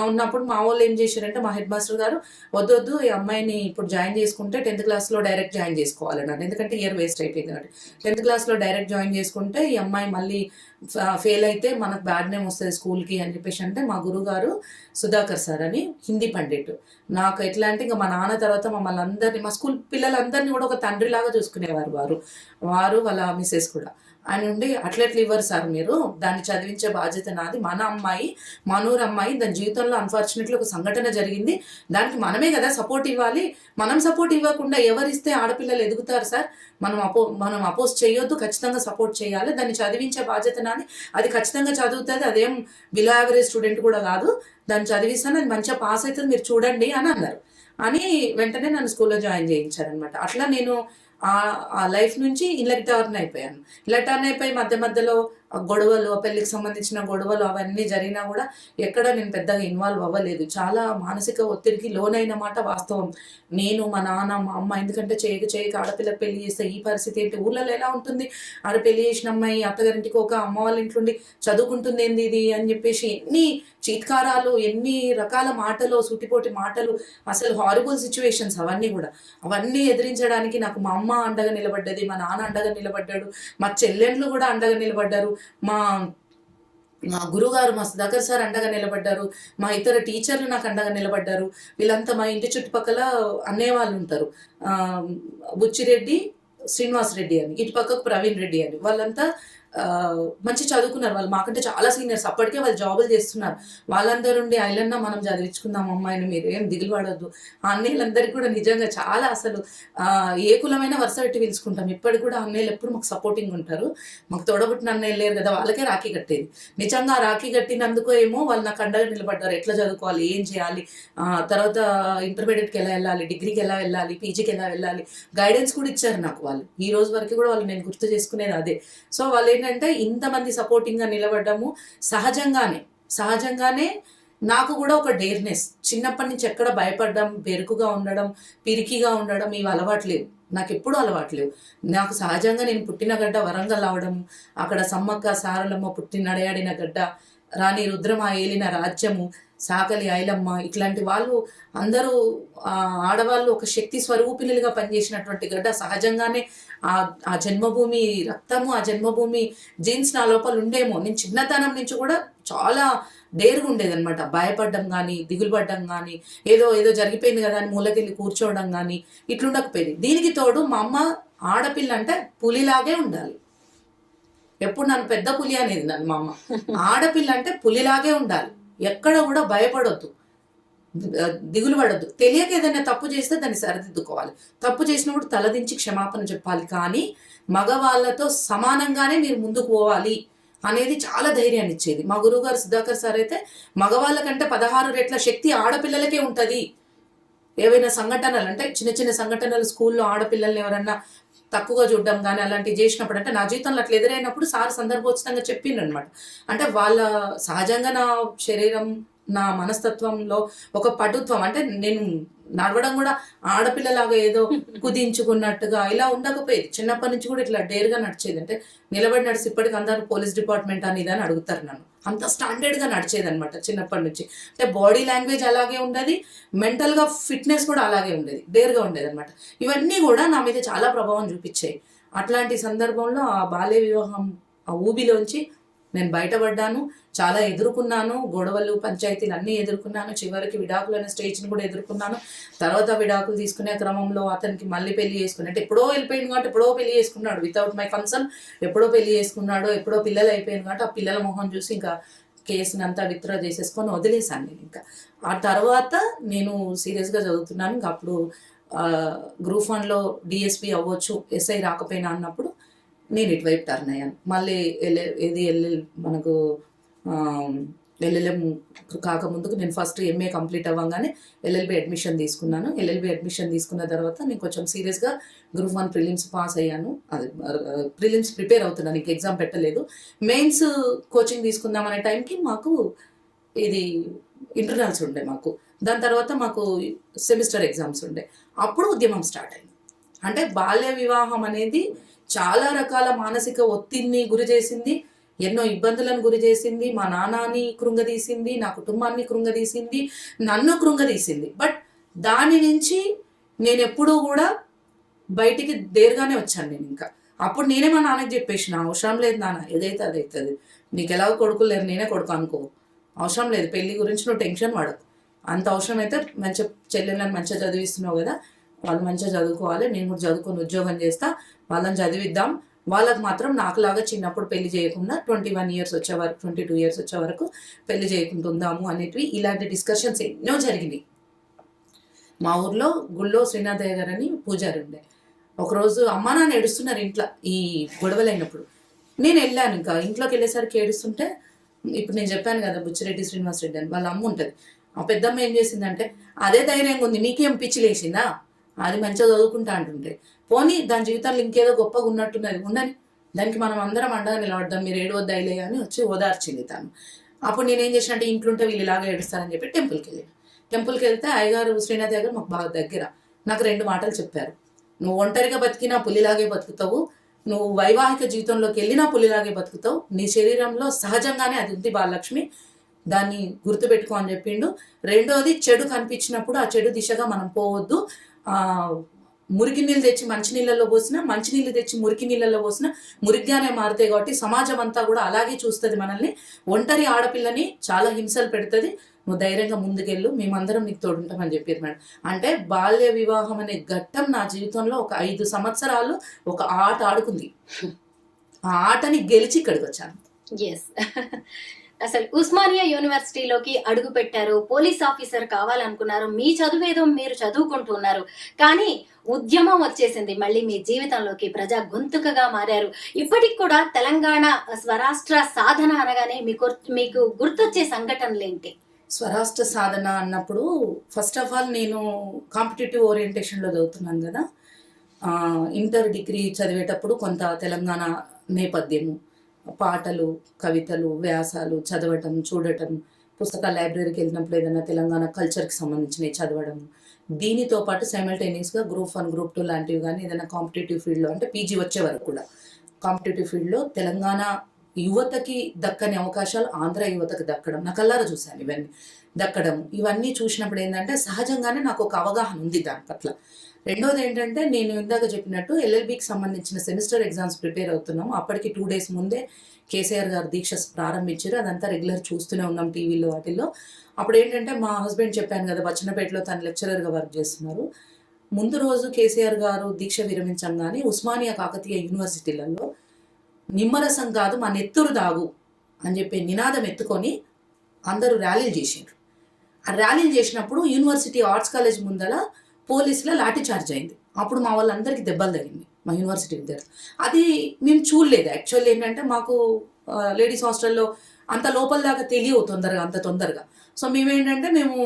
ఉన్నప్పుడు మా వాళ్ళు ఏం చేశారంటే మా హెడ్ మాస్టర్ గారు వద్దు ఈ అమ్మాయిని ఇప్పుడు జాయిన్ చేసుకుంటే 10th classలో డైరెక్ట్ జాయిన్ చేసుకోవాలన్నారు, ఎందుకంటే ఇయర్ వేస్ట్ అయిపోయింది కాబట్టి. 10th classలో డైరెక్ట్ జాయిన్ చేసుకుంటే ఈ అమ్మాయి మళ్ళీ ఫెయిల్ అయితే మనకు బ్యాడ్ నేమ్ వస్తుంది స్కూల్కి అని చెప్పేసి అంటే మా గురుగారు సుధాకర్ సార్ అని హిందీ పండిట్, నాకు ఎట్లా అంటే ఇంకా మా నాన్న తర్వాత మమ్మల్ని అందరినీ మా స్కూల్ పిల్లలందరినీ కూడా ఒక తండ్రిలాగా చూసుకునేవారు వారు వాళ్ళ మిస్సెస్ కూడా. ఆయన ఉండి అట్లా ఇవ్వరు సార్ మీరు, దాన్ని చదివించే బాధ్యత నాది, మన అమ్మాయి మనూరు అమ్మాయి, దాని జీవితంలో అన్ఫార్చునేట్లీ ఒక సంఘటన జరిగింది, దానికి మనమే కదా సపోర్ట్ ఇవ్వాలి, మనం సపోర్ట్ ఇవ్వకుండా ఎవరిస్తే ఆడపిల్లలు ఎదుగుతారు సార్, మనం అపోజ్ చేయొద్దు, ఖచ్చితంగా సపోర్ట్ చేయాలి, దాన్ని చదివించే బాధ్యత నాది, అది ఖచ్చితంగా చదువుతుంది, అదేం బిలో యావరేజ్ స్టూడెంట్ కూడా కాదు, దాన్ని చదివిస్తాను, అది మంచిగా పాస్ అవుతుంది మీరు చూడండి అని అన్నారు. అని వెంటనే నన్ను స్కూల్లో జాయిన్ చేయించారనమాట. అట్లా నేను ఆ లైఫ్ నుంచి ఇలా టర్న్ అయిపోయాను. మధ్యలో ఆ గొడవలు, ఆ పెళ్లికి సంబంధించిన గొడవలు అవన్నీ జరిగినా కూడా ఎక్కడ నేను పెద్దగా ఇన్వాల్వ్ అవ్వలేదు. చాలా మానసిక ఒత్తిడికి లోనైన మాట వాస్తవం. నేను, మా నాన్న, మా అమ్మ, ఎందుకంటే చేయక ఆడపిల్లకి పెళ్లి చేస్తే ఈ పరిస్థితి ఏంటి, ఊళ్ళలో ఎలా ఉంటుంది, ఆడ పెళ్లి చేసిన అమ్మాయి అత్తగారింటికి ఒక అమ్మ వాళ్ళ ఇంట్లో ఉండి చదువుకుంటుంది ఏంది ఇది అని చెప్పేసి ఎన్ని చీత్కారాలు, ఎన్ని రకాల మాటలు, సూటిపోటి మాటలు, అసలు హారిబుల్ సిచ్యువేషన్స్ అవన్నీ ఎదిరించడానికి నాకు మా అమ్మ అండగా నిలబడ్డది, మా నాన్న అండగా నిలబడ్డాడు, మా చెల్లెండ్లు కూడా అండగా నిలబడ్డారు, మా మా గురుగారు, మా సుధాకర్ సార్ అండగా నిలబడ్డారు, మా ఇతర టీచర్లు నాకు అండగా నిలబడ్డారు. వీళ్ళంతా మా ఇంటి చుట్టుపక్కల అన్నయ్య వాళ్ళు ఉంటారు, బుచ్చిరెడ్డి, శ్రీనివాస్ రెడ్డి అని, ఇటు పక్కకు ప్రవీణ్ రెడ్డి అని. వాళ్ళంతా మంచి చదువుకున్నారు, వాళ్ళు మాకంటే చాలా సీనియర్స్, అప్పటికే వాళ్ళు జాబులు చేస్తున్నారు. వాళ్ళందరూ ఉండి ఐలన్న మనం చదివించుకుందాం అమ్మాయిని, మీరు ఏం దిగులు పడొద్దు. ఆ అన్నయ్యలందరికీ కూడా నిజంగా చాలా అసలు ఏ కులమైన వరుస పెట్టి పిలుచుకుంటాం. ఇప్పటికి కూడా అన్నయ్యలు ఎప్పుడు మాకు సపోర్టింగ్ ఉంటారు. మాకు తోడబుట్టిన అన్నయ్యలు లేరు కదా, వాళ్ళకే రాఖీ కట్టేది. నిజంగా రాఖీ కట్టినందుకు ఏమో వాళ్ళు నాకు అండగా నిలబడ్డారు, ఎట్లా చదువుకోవాలి, ఏం చేయాలి, తర్వాత ఇంటర్మీడియట్కి ఎలా వెళ్ళాలి, డిగ్రీకి ఎలా వెళ్ళాలి, పీజీకి ఎలా వెళ్ళాలి, గైడెన్స్ కూడా ఇచ్చారు నాకు వాళ్ళు. ఈ రోజు వరకు కూడా వాళ్ళు నేను గుర్తు చేసుకునేది అదే. సో వాళ్ళు ఏంటంటే ఇంతమంది సపోర్టింగ్గా నిలబడ్డము సహజంగానే నాకు కూడా ఒక డేర్నెస్. చిన్నప్పటి నుంచి ఎక్కడ భయపడడం, బెరుకుగా ఉండడం, పిరికిగా ఉండడం ఇవి అలవాట్లేవు, నాకు ఎప్పుడూ అలవాట్లేవు. నాకు సహజంగా నేను పుట్టిన గడ్డ వరంగల్ అవడం, అక్కడ సమ్మక్క సారలమ్మ పుట్టి నడయాడిన గడ్డ, రాణి రుద్రమ ఏలిన రాజ్యము, సాకలి ఐలమ్మ, ఇట్లాంటి వాళ్ళు అందరూ ఆడవాళ్ళు ఒక శక్తి స్వరూపిణులుగా పనిచేసినటువంటి గడ్డ. సహజంగానే ఆ జన్మభూమి రక్తము, ఆ జన్మభూమి జీన్స్ నా లోపల ఉండేమో. నేను చిన్నతనం నుంచి కూడా చాలా డేరుగా ఉండేదన్నమాట. భయపడడం కానీ, దిగులు పడ్డం కానీ, ఏదో జరిగిపోయింది కదా అని మూలకెళ్ళి కూర్చోవడం కానీ ఇట్లుండకపోయింది. దీనికి తోడు మా అమ్మ ఆడపిల్ల అంటే పులిలాగే ఉండాలి. ఎప్పుడు నన్ను పెద్ద పులి అనేది నన్ను మా అమ్మ. ఆడపిల్ల అంటే పులిలాగే ఉండాలి, ఎక్కడ కూడా భయపడొద్దు, దిగులు పడొద్దు. తెలియక ఏదైనా తప్పు చేస్తే దాన్ని సరిదిద్దుకోవాలి, తప్పు చేసినప్పుడు తలదించి క్షమాపణ చెప్పాలి, కానీ మగవాళ్ళతో సమానంగానే మీరు ముందుకు పోవాలి అనేది చాలా ధైర్యాన్ని ఇచ్చేది. మా గురువుగారు సుధాకర్ సార్ అయితే మగవాళ్ళ కంటే 16 రెట్ల శక్తి ఆడపిల్లలకే ఉంటుంది. ఏవైనా సంఘటనలు అంటే చిన్న సంఘటనలు, స్కూల్లో ఆడపిల్లల్ని ఎవరన్నా తక్కువగా చూడడం కానీ అలాంటివి చేసినప్పుడు, అంటే నా జీవితంలో అట్లా ఎదురైనప్పుడు సార్ సందర్భోచితంగా చెప్పిండ్రు అనమాట. అంటే వాళ్ళ సహజంగా నా శరీరం, నా మనస్తత్వంలో ఒక పటుత్వం, అంటే నేను నడవడం కూడా ఆడపిల్లలాగా ఏదో కుదించుకున్నట్టుగా ఇలా ఉండకపోయేది. చిన్నప్పటి నుంచి కూడా ఇట్లా డేర్గా నడిచేది. అంటే నిలబడి నడిచి ఇప్పటికి అందరూ పోలీస్ డిపార్ట్మెంట్ అని ఇదని అడుగుతారు నన్ను. అంత స్టాండర్డ్గా నడిచేది అనమాట చిన్నప్పటి నుంచి. అంటే బాడీ లాంగ్వేజ్ అలాగే ఉండేది, మెంటల్గా ఫిట్నెస్ కూడా అలాగే ఉండేది, డేర్గా ఉండేది అనమాట. ఇవన్నీ కూడా నా మీద చాలా ప్రభావం చూపించాయి. అట్లాంటి సందర్భంలో ఆ బాల్య వివాహం ఆ ఊబిలోంచి నేను బయటపడ్డాను, చాలా ఎదుర్కొన్నాను, గొడవలు, పంచాయతీలు అన్నీ ఎదుర్కొన్నాను. చివరికి విడాకులు అనే స్టేజ్ని కూడా ఎదుర్కొన్నాను. తర్వాత విడాకులు తీసుకునే క్రమంలో అతనికి మళ్ళీ పెళ్లి చేసుకుని, అంటే ఎప్పుడో వెళ్ళిపోయింది కాబట్టి ఎప్పుడో పెళ్లి చేసుకున్నాడు, వితౌట్ మై కన్సర్న్ ఎప్పుడో పెళ్లి చేసుకున్నాడు, ఎప్పుడో పిల్లలు అయిపోయింది కాబట్టి ఆ పిల్లల మొహం చూసి ఇంకా కేసుని అంతా విత్డ్రా చేసేసుకొని వదిలేశాను నేను. ఇంకా ఆ తర్వాత నేను సీరియస్గా చదువుతున్నాను. ఇంకా అప్పుడు గ్రూప్ 1లో డిఎస్పీ అవ్వచ్చు, ఎస్ఐ రాకపోయినా అన్నప్పుడు నేను ఇటువైపు టర్న్ అయ్యాను. మళ్ళీ మనకు ఎల్ఎల్ఎం కాకముందుకు నేను ఫస్ట్ ఎంఏ కంప్లీట్ అవ్వగానే ఎల్ఎల్బి అడ్మిషన్ తీసుకున్నాను. ఎల్ఎల్బి అడ్మిషన్ తీసుకున్న తర్వాత నేను కొంచెం సీరియస్గా గ్రూప్ 1 ప్రిలిమ్స్ పాస్ అయ్యాను. అది ప్రిలిమ్స్ ప్రిపేర్ అవుతున్నాను, ఇంక ఎగ్జామ్ పెట్టలేదు. మెయిన్స్ కోచింగ్ తీసుకుందాం అనే టైంకి మాకు ఇది ఇంటర్నల్స్ ఉండే మాకు. దాని తర్వాత మాకు సెమిస్టర్ ఎగ్జామ్స్ ఉండే. అప్పుడు ఉద్యమం స్టార్ట్ అయింది. అంటే బాల్య వివాహం అనేది చాలా రకాల మానసిక ఒత్తిడిని గురి చేసింది, ఎన్నో ఇబ్బందులను గురి చేసింది, మా నాన్నని కృంగదీసింది, నా కుటుంబాన్ని కృంగదీసింది, నన్ను కృంగదీసింది. బట్ దాని నుంచి నేను ఎప్పుడూ కూడా బయటికి దేరుగానే వచ్చాను నేను. ఇంకా అప్పుడు నేనే మా నాన్నకి చెప్పేసిన, అవసరం లేదు నాన్న, ఏదైతే అది అవుతుంది, నీకు ఎలాగో కొడుకులు లేరు, నేనే కొడుకు అనుకో, అవసరం లేదు, పెళ్లి గురించి నువ్వు టెన్షన్ పడకు, అంత అవసరం అయితే మంచిగా చెల్లెళ్ళని మంచిగా చదివిస్తున్నావు కదా, వాళ్ళు మంచిగా చదువుకోవాలి, నేను కూడా చదువుకొని ఉద్యోగం చేస్తా, వాళ్ళని చదివిద్దాం, వాళ్ళకి మాత్రం నాకులాగా చిన్నప్పుడు పెళ్లి చేయకుండా 21 years వచ్చే వరకు 22 years వచ్చే వరకు పెళ్లి చేయకుండా ఉందాము అనేటివి. ఇలాంటి డిస్కషన్స్ ఎన్నో జరిగినాయి. మా ఊర్లో గుళ్ళో శ్రీనాథయ్య గారు అని పూజారి ఉండే. ఒకరోజు అమ్మా నాన్న ఏడుస్తున్నారు ఇంట్లో ఈ గొడవలైనప్పుడు. నేను వెళ్ళాను, ఇంకా ఇంట్లోకి వెళ్ళేసరికి ఏడుస్తుంటే, ఇప్పుడు నేను చెప్పాను కదా బుచ్చిరెడ్డి శ్రీనివాస్ రెడ్డి అని, వాళ్ళ అమ్మ ఉంటుంది. ఆ పెద్దమ్మ ఏం చేసిందంటే, అదే ధైర్యంగా ఉంది, మీకేం పిచ్చి లేచిందా, అది మంచిగా చదువుకుంటా అంటుంటే, పోనీ దాని జీవితంలో ఇంకేదో గొప్పగా ఉన్నట్టున్నది, ఉండని, దానికి మనం అందరం అండగా నిలబడ్డాం, మీరు ఏడవద్దు అయిలే అని వచ్చి ఓదార్చింది తను. అప్పుడు నేనేం చేసిన అంటే ఇంట్లో ఉంటే వీళ్ళు ఇలాగే ఏడుస్తారని చెప్పి టెంపుల్కి వెళ్తే అయ్యగారు శ్రీనాథ్ గారు మాకు బాగా దగ్గర నాకు 2 మాటలు చెప్పారు. నువ్వు ఒంటరిగా బతికినా పులిలాగే బతుకుతావు, నువ్వు వైవాహిక జీవితంలోకి వెళ్ళినా పులిలాగే బతుకుతావు, నీ శరీరంలో సహజంగానే అది ఉంది బాలలక్ష్మి, దాన్ని గుర్తుపెట్టుకో అని చెప్పిండు. రెండోది, చెడు కనిపించినప్పుడు ఆ చెడు దిశగా మనం పోవద్దు. మురికి నీళ్ళు తెచ్చి మంచినీళ్ళలో పోసినా, మంచినీళ్ళు తెచ్చి మురికి నీళ్ళలో పోసినా మురిగ్గానే మారుతాయి. కాబట్టి సమాజం అంతా కూడా అలాగే చూస్తుంది మనల్ని. ఒంటరి ఆడపిల్లని చాలా హింసలు పెడుతుంది, నువ్వు ధైర్యంగా ముందుకెళ్ళు, మేమందరం నీకు తోడుంటామని చెప్పారు మేడం. అంటే బాల్య వివాహం అనే ఘట్టం నా జీవితంలో ఒక 5 సంవత్సరాలు ఒక ఆట ఆడుకుంది. ఆ ఆటని గెలిచి ఇక్కడికి వచ్చాను. ఎస్, అసలు ఉస్మానియా యూనివర్సిటీలోకి అడుగు పెట్టారు, పోలీస్ ఆఫీసర్ కావాలనుకున్నారు, మీ చదువేదో మీరు చదువుకుంటున్నారు, కానీ ఉద్యమం వచ్చేసింది, మళ్ళీ మీ జీవితంలోకి ప్రజా గొంతుకగా మారారు. ఇప్పటికి కూడా తెలంగాణ స్వరాష్ట్ర సాధన అనగానే మీకు గుర్తొచ్చే సంఘటనలు ఏంటి? స్వరాష్ట్ర సాధన అన్నప్పుడు ఫస్ట్ ఆఫ్ ఆల్ నేను కాంపిటేటివ్ ఓరియంటేషన్లో చదువుతున్నాను కదా. ఇంటర్ డిగ్రీ చదివేటప్పుడు కొంత తెలంగాణ నేపథ్యము, పాటలు, కవితలు, వ్యాసాలు చదవటం, చూడటం, పుస్తకాల లైబ్రరీకి వెళ్ళినప్పుడు ఏదైనా తెలంగాణ కల్చర్కి సంబంధించినవి చదవడం, దీనితో పాటు సైమల్టేనియస్గా గ్రూప్ 1 గ్రూప్ 2 లాంటివి కానీ ఏదైనా కాంపిటేటివ్ ఫీల్డ్లో అంటే పీజీ వచ్చే వరకు కూడా కాంపిటేటివ్ ఫీల్డ్లో తెలంగాణ యువతకి దక్కని అవకాశాలు ఆంధ్ర యువతకు దక్కడం నా కళ్ళారా చూశాను. ఇవన్నీ చూసినప్పుడు ఏంటంటే సహజంగానే నాకు ఒక అవగాహన ఉంది దాని పట్ల. రెండోది ఏంటంటే, నేను ఇందాక చెప్పినట్టు ఎల్ఎల్బికి సంబంధించిన సెమిస్టర్ ఎగ్జామ్స్ ప్రిపేర్ అవుతున్నాము. అప్పటికి 2 days ముందే కేసీఆర్ గారు దీక్ష ప్రారంభించారు. అదంతా రెగ్యులర్ చూస్తూనే ఉన్నాం టీవీలో వాటిల్లో. అప్పుడు ఏంటంటే మా హస్బెండ్ చెప్పాను కదా, బచ్చన్నపేటలో తను లెక్చరర్గా వర్క్ చేస్తున్నారు. ముందు రోజు కేసీఆర్ గారు దీక్ష విరమించంగానే ఉస్మానియా కాకతీయ యూనివర్సిటీలలో నిమ్మరసం కాదు మా నెత్తురు దాగు అని చెప్పి నినాదం ఎత్తుకొని అందరూ ర్యాలీలు చేసిండ్రు. ఆ ర్యాలీలు చేసినప్పుడు యూనివర్సిటీ ఆర్ట్స్ కాలేజ్ ముందర పోలీసుల లాఠీ చార్జ్ అయింది. అప్పుడు మా వాళ్ళందరికీ దెబ్బలు తగింది, మా యూనివర్సిటీ విద్యార్థులు. అది మేము చూడలేదు. యాక్చువల్లీ ఏంటంటే మాకు లేడీస్ హాస్టల్లో అంత లోపల దాకా తెలియవు అంత తొందరగా. సో మేమేంటంటే మేము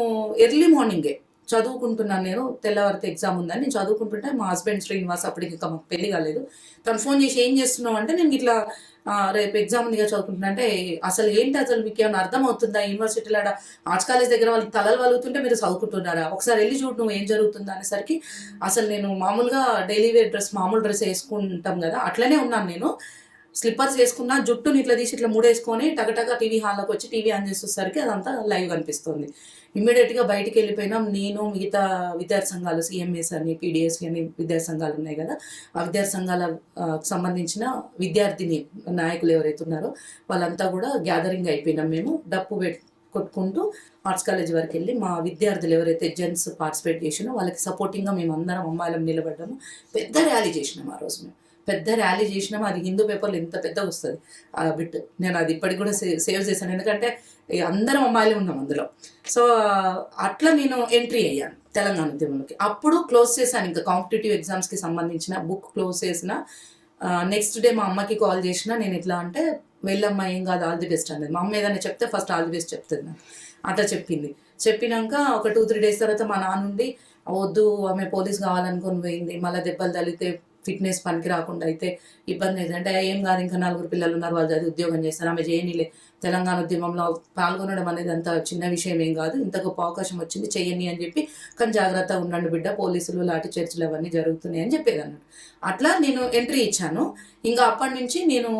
ఎర్లీ మార్నింగే చదువుకుంటున్నాను. నేను తెల్లవారితే ఎగ్జామ్ ఉందని నేను చదువుకుంటుంటే మా హస్బెండ్ శ్రీనివాస్, అప్పటికి ఇంకా మాకు పెళ్లి కాలేదు, తను ఫోన్ చేసి ఏం చేస్తున్నావు అంటే నేను ఇట్లా రేపు ఎగ్జామ్ ఉందిగా చదువుకుంటున్నా అంటే, అసలు ఏంటి అసలు మీకు ఏమైనా అర్థం అవుతుందా, యూనివర్సిటీలో ఆర్ట్స్ కాలేజ్ దగ్గర వాళ్ళకి తలలు వలుగుతుంటే మీరు చదువుకుంటున్నారా, ఒకసారి వెళ్ళి చూడు నువ్వు ఏం జరుగుతుందా అనేసరికి, అసలు నేను మామూలుగా డైలీ వేర్ డ్రెస్ మామూలు డ్రెస్ వేసుకుంటాం కదా అట్లనే ఉన్నాను. నేను స్లిప్పర్స్ వేసుకున్నా, జుట్టుని ఇట్లా తీసి ఇట్లా ముడేసుకొని టగటగా టీవీ హాల్లోకి వచ్చి టీవీ ఆన్ చేసేసరికి అదంతా లైవ్ కనిపిస్తుంది. ఇమ్మీడియట్గా బయటికి వెళ్ళిపోయినాం. నేను మిగతా విద్యార్థి సంఘాలు, సిఎంఎస్ అని, పీడిఎస్ అని విద్యార్థి సంఘాలు ఉన్నాయి కదా, ఆ విద్యార్థి సంఘాల సంబంధించిన విద్యార్థిని నాయకులు ఎవరైతే ఉన్నారో వాళ్ళంతా కూడా గ్యాదరింగ్ అయిపోయినాం. మేము డప్పు కొట్టుకుంటూ ఆర్ట్స్ కాలేజ్ వరకు వెళ్ళి మా విద్యార్థులు ఎవరైతే జెంట్స్ పార్టిసిపేట్ చేసినో వాళ్ళకి సపోర్టింగ్గా మేము అందరం అమ్మాయిలం నిలబడ్డాము. పెద్ద ర్యాలీ చేసినాం ఆ రోజు. మేము పెద్ద ర్యాలీ చేసినాము. అది హిందూ పేపర్లో ఎంత పెద్దగా వస్తుంది ఆ బిట్. నేను అది ఇప్పటికి కూడా సేవ్ చేశాను, ఎందుకంటే అందరం అమ్మాయిలు ఉన్నాం అందులో. సో అట్లా నేను ఎంట్రీ అయ్యాను తెలంగాణ ఉద్యమంలోకి. అప్పుడు క్లోజ్ చేశాను, ఇంకా కాంపిటేటివ్ ఎగ్జామ్స్కి సంబంధించిన బుక్ క్లోజ్ చేసిన నెక్స్ట్ డే మా అమ్మకి కాల్ చేసిన. నేను ఎట్లా అంటే, వెళ్ళమ్మా ఏం కాదు, ఆల్ ది బెస్ట్ అనేది. మా అమ్మ ఏదైనా చెప్తే ఫస్ట్ ఆల్ ది బెస్ట్ చెప్తుంది నాకు. అట్లా చెప్పినాక ఒక 2-3 days తర్వాత మా నాన్నుండి, వద్దు ఆమె పోలీస్ కావాలనుకొని పోయింది, మళ్ళీ దెబ్బలు తగిలితే ఫిట్నెస్ పనికి రాకుండా అయితే ఇబ్బంది అవుతుంది అంటే, ఏం కాదు ఇంకా 4 పిల్లలు ఉన్నారు, వాళ్ళు చదివి ఉద్యోగం చేస్తారు, ఆమె చేయనిలే, తెలంగాణ ఉద్యమంలో పాల్గొనడం అనేది అంత చిన్న విషయం ఏం కాదు, ఇంత గొప్ప అవకాశం వచ్చింది చెయ్యని అని చెప్పి, కానీ జాగ్రత్తగా ఉండండి బిడ్డ, పోలీసులు లాఠీ చర్చలు అవన్నీ జరుగుతున్నాయి అని చెప్పేది అన్నట్టు. అట్లా నేను ఎంట్రీ ఇచ్చాను. ఇంకా అప్పటి నుంచి నేను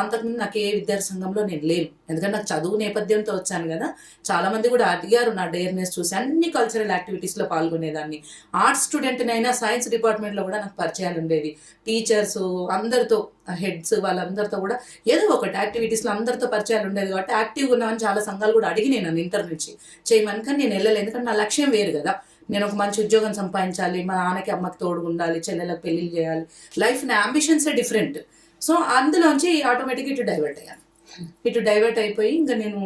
అంతకుముందు నాకు ఏ విద్యార్థి సంఘంలో నేను లేను, ఎందుకంటే నాకు చదువు నేపథ్యంతో వచ్చాను కదా. చాలామంది కూడా అడిగారు నా డేర్నెస్ చూసి, అన్ని కల్చరల్ యాక్టివిటీస్లో పాల్గొనేదాన్ని. ఆర్ట్స్ స్టూడెంట్నైనా సైన్స్ డిపార్ట్మెంట్లో కూడా నాకు పరిచయాలు ఉండేవి. టీచర్స్ అందరితో, హెడ్స్ వాళ్ళందరితో కూడా ఏదో ఒకటి యాక్టివిటీస్లో అందరితో పరిచయాలు ఉండేది. కాబట్టి యాక్టివ్గా ఉన్నామని చాలా సంఘాలు కూడా అడిగి నేను ఇంటర్ నుంచి చేయమని, కానీ నేను వెళ్ళలేదు. ఎందుకంటే నా లక్ష్యం వేరు కదా. నేను ఒక మంచి ఉద్యోగం సంపాదించాలి, మా నాన్నకి అమ్మకి తోడుగా ఉండాలి, చెల్లెలకు పెళ్ళిళ్ళు చేయాలి, లైఫ్ నా అంబిషన్సే డిఫరెంట్. సో అందులోంచి ఆటోమేటిక్గా ఇటు డైవర్ట్ అయిపోయి ఇంకా నేను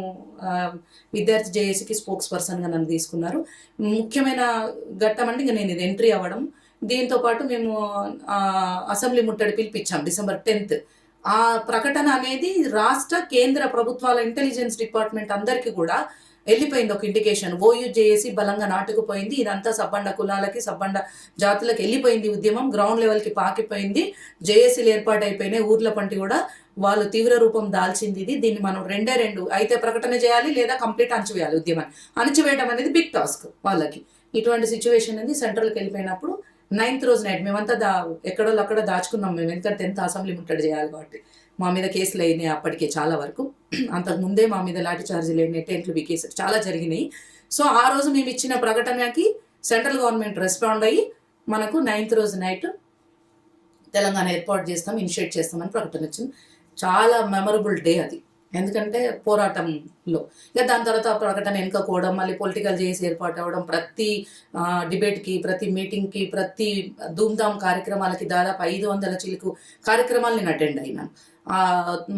విద్యార్థి జేఏసీకి స్పోక్స్ పర్సన్గా నన్ను తీసుకున్నారు. ముఖ్యమైన ఘట్టం అంటే ఇంకా నేను ఇది ఎంట్రీ అవ్వడం. దీంతోపాటు మేము అసెంబ్లీ ముట్టడి పిలిపించాం December 10th. ఆ ప్రకటన అనేది రాష్ట్ర కేంద్ర ప్రభుత్వాల ఇంటెలిజెన్స్ డిపార్ట్మెంట్ అందరికీ కూడా వెళ్ళిపోయింది ఒక ఇండికేషన్. ఓయూ జేఏసీ బలంగా నాటుకుపోయింది. ఇదంతా సబ్బండ కులాలకి సబ్బండ జాతులకు వెళ్ళిపోయింది. ఉద్యమం గ్రౌండ్ లెవెల్కి పాకిపోయింది. జేఏసీలు ఏర్పాటు అయిపోయినాయి. ఊర్ల పంటి కూడా వాళ్ళు తీవ్ర రూపం దాల్చింది. దీన్ని మనం రెండు అయితే ప్రకటన చేయాలి, లేదా కంప్లీట్ అణచివేయాలి. ఉద్యమాన్ని అణచివేయడం అనేది బిగ్ టాస్క్ వాళ్ళకి. ఇటువంటి సిచ్యువేషన్ అనేది సెంట్రల్కి వెళ్ళిపోయినప్పుడు 9th రోజు నైట్ మేమంతా ఎక్కడో అక్కడ దాచుకున్నాం మేము, ఎందుకంటే 10th అసెంబ్లీ ముట్టడి చేయాలి కాబట్టి. మా మీద కేసులు అయినాయి అప్పటికే చాలా వరకు. అంతకు ముందే మా మీద లాఠీ చార్జీలు అయినాయి, టెంట్లు కేసులు చాలా జరిగినాయి. సో ఆ రోజు మేము ఇచ్చిన ప్రకటనకి సెంట్రల్ గవర్నమెంట్ రెస్పాండ్ అయ్యి మనకు 9th రోజు నైట్ తెలంగాణ ఏర్పాటు చేస్తాం, ఇనిషియేట్ చేస్తామని ప్రకటన వచ్చింది. చాలా మెమరబుల్ డే అది, ఎందుకంటే పోరాటంలో. ఇక దాని తర్వాత ప్రకటన వెనుకపోవడం, మళ్ళీ పొలిటికల్ చేసి ఏర్పాటు అవ్వడం, ప్రతి డిబేట్కి, ప్రతి మీటింగ్కి, ప్రతి ధూమ్ధామ్ కార్యక్రమాలకి దాదాపు 500 చిలుకు కార్యక్రమాలు నేను అటెండ్ అయినాను.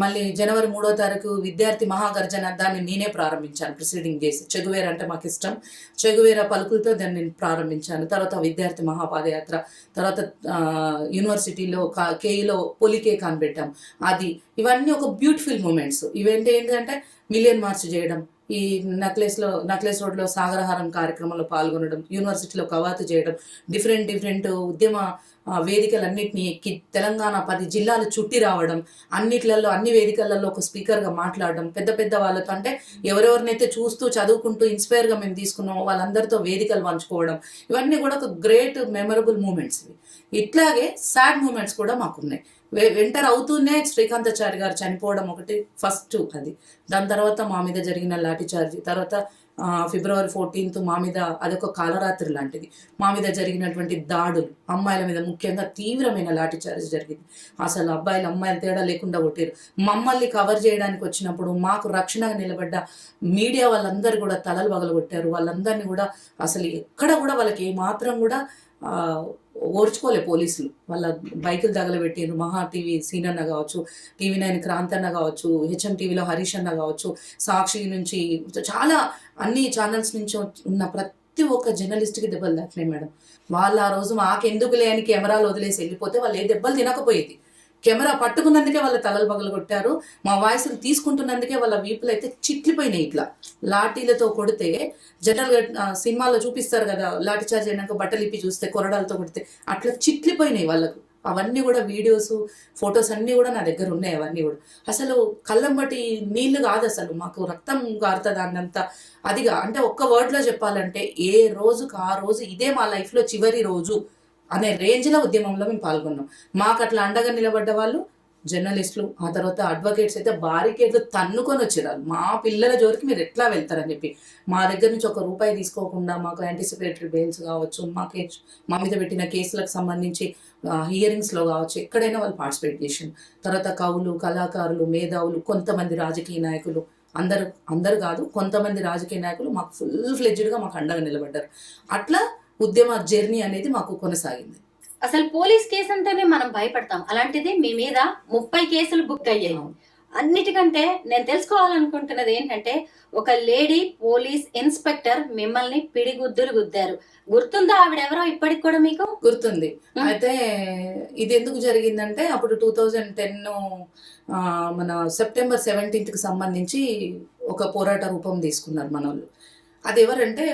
మళ్ళీ జనవరి 3వ తారీఖు విద్యార్థి మహాగర్జన, దాన్ని నేనే ప్రారంభించాను ప్రిసీడింగ్ చేసి. చెగువేర అంటే మాకు ఇష్టం, చెగువేర పలుకులతో దాన్ని నేను ప్రారంభించాను. తర్వాత విద్యార్థి మహాపాదయాత్ర, తర్వాత యూనివర్సిటీలో కేఈలో పొలికే కనిపెట్టాం. అది ఇవన్నీ ఒక బ్యూటిఫుల్ మూమెంట్స్. ఏంటంటే మిలియన్ మార్చ్ చేయడం, ఈ నక్లెస్ రోడ్లో సాగరహారం కార్యక్రమంలో పాల్గొనడం, యూనివర్సిటీలో కవాతు చేయడం, డిఫరెంట్ ఉద్యమ వేదికలన్నింటినీ ఎక్కి తెలంగాణ 10 జిల్లాలు చుట్టి రావడం, అన్ని వేదికలలో ఒక స్పీకర్గా మాట్లాడడం, పెద్ద వాళ్ళతో, అంటే ఎవరెవరినైతే చూస్తూ చదువుకుంటూ ఇన్స్పైర్గా మేము తీసుకున్నామో వాళ్ళందరితో వేదికలు పంచుకోవడం, ఇవన్నీ కూడా ఒక గ్రేట్ మెమరబుల్ మూమెంట్స్. ఇట్లాగే సాడ్ మూమెంట్స్ కూడా మాకున్నాయి. ఎంటర్ అవుతూనే శ్రీకాంతాచారి గారు చనిపోవడం ఒకటి ఫస్ట్ అది. దాని తర్వాత మా మీద జరిగిన లాఠీ చార్జీ, తర్వాత February 14th మా మీద అదొక కాలరాత్రి లాంటిది. మా మీద జరిగినటువంటి దాడులు, అమ్మాయిల మీద ముఖ్యంగా తీవ్రమైన లాఠీ చార్జ్ జరిగింది. అసలు అమ్మాయిల తేడా లేకుండా కొట్టారు. మమ్మల్ని కవర్ చేయడానికి వచ్చినప్పుడు మాకు రక్షణగా నిలబడ్డ మీడియా వాళ్ళందరూ కూడా తలలు పగలగొట్టారు. వాళ్ళందరినీ కూడా అసలు ఎక్కడ కూడా వాళ్ళకి ఏమాత్రం కూడా ఓర్చుకోలే పోలీసులు. వాళ్ళ బైకులు తగలబెట్టారు. మహా టీవీ సీనన్న కావచ్చు, TV9 క్రాంతన్న కావచ్చు, HM టీవీలో హరీష్ అన్న కావచ్చు, సాక్షి నుంచి చాలా అన్ని ఛానల్స్ నుంచి ఉన్న ప్రతి ఒక్క జర్నలిస్ట్కి దెబ్బలు తాకినాయి మేడం. వాళ్ళు ఆ రోజు మాకెందుకు లేని కెమెరాలు వదిలేసి వెళ్ళిపోతే వాళ్ళు ఏ దెబ్బలు తినకపోయేది. కెమెరా పట్టుకున్నందుకే వాళ్ళ తలలు పగలు కొట్టారు. మా వాయిస్లు తీసుకుంటున్నందుకే వాళ్ళ వీపులు అయితే చిట్లిపోయినాయి. ఇట్లా లాఠీలతో కొడితే జనరల్గా సినిమాలో చూపిస్తారు కదా, లాఠీ చార్జ్ అయినాక బట్టలు ఇప్పి చూస్తే కొరడాలతో కొడితే అట్లా చిట్లిపోయినాయి వాళ్ళకు. అవన్నీ కూడా వీడియోస్, ఫొటోస్ అన్నీ కూడా నా దగ్గర ఉన్నాయి. అవన్నీ కూడా అసలు కళ్ళం బట్టి నీళ్లు కాదు, అసలు మాకు రక్తం కారుతుంది అన్నంత. అదిగా అంటే ఒక్క వర్డ్లో చెప్పాలంటే ఏ రోజుకు ఆ రోజు ఇదే మా లైఫ్లో చివరి రోజు అనే రేంజ్లో ఉద్యమంలో మేము పాల్గొన్నాం. మాకు అట్లా అండగా నిలబడ్డ వాళ్ళు జర్నలిస్టులు, ఆ తర్వాత అడ్వకేట్స్ అయితే బారికేడ్లు తన్నుకొని వచ్చారు. మా పిల్లల జోలికి మీరు ఎట్లా వెళ్తారని చెప్పి మా దగ్గర నుంచి ₹1 తీసుకోకుండా మాకు యాంటిసిపేటరీ బెయిల్స్ కావచ్చు, మా మీద పెట్టిన కేసులకు సంబంధించి హియరింగ్స్లో కావచ్చు, ఎక్కడైనా వాళ్ళు పార్టిసిపేట్ చేసారు. తర్వాత కవులు, కళాకారులు, మేధావులు, కొంతమంది రాజకీయ నాయకులు, అందరు కాదు కొంతమంది రాజకీయ నాయకులు మాకు ఫుల్ ఫ్లెడ్జ్డ్గా మాకు అండగా నిలబడ్డారు. అట్లా ఉద్యమ జర్నీ అనేది మాకు కొనసాగింది. అసలు పోలీస్ కేసు అంటేనే మనం భయపడతాం, అలాంటిది మీ మీద 30 కేసులు బుక్ అయ్యాయి. అన్నిటికంటే నేను తెలుసుకోవాలనుకుంటున్నది ఏంటంటే, ఒక లేడీ పోలీస్ ఇన్స్పెక్టర్ మిమ్మల్ని పిడిగుద్దులు గుద్దారు. గుర్తుందా ఆవిడెవరో ఇప్పటికి కూడా మీకు? గుర్తుంది. అయితే ఇది ఎందుకు జరిగిందంటే, అప్పుడు 2010 మన September 17th సంబంధించి ఒక పోరాట రూపం తీసుకున్నారు మన వాళ్ళు. అది ఎవరంటే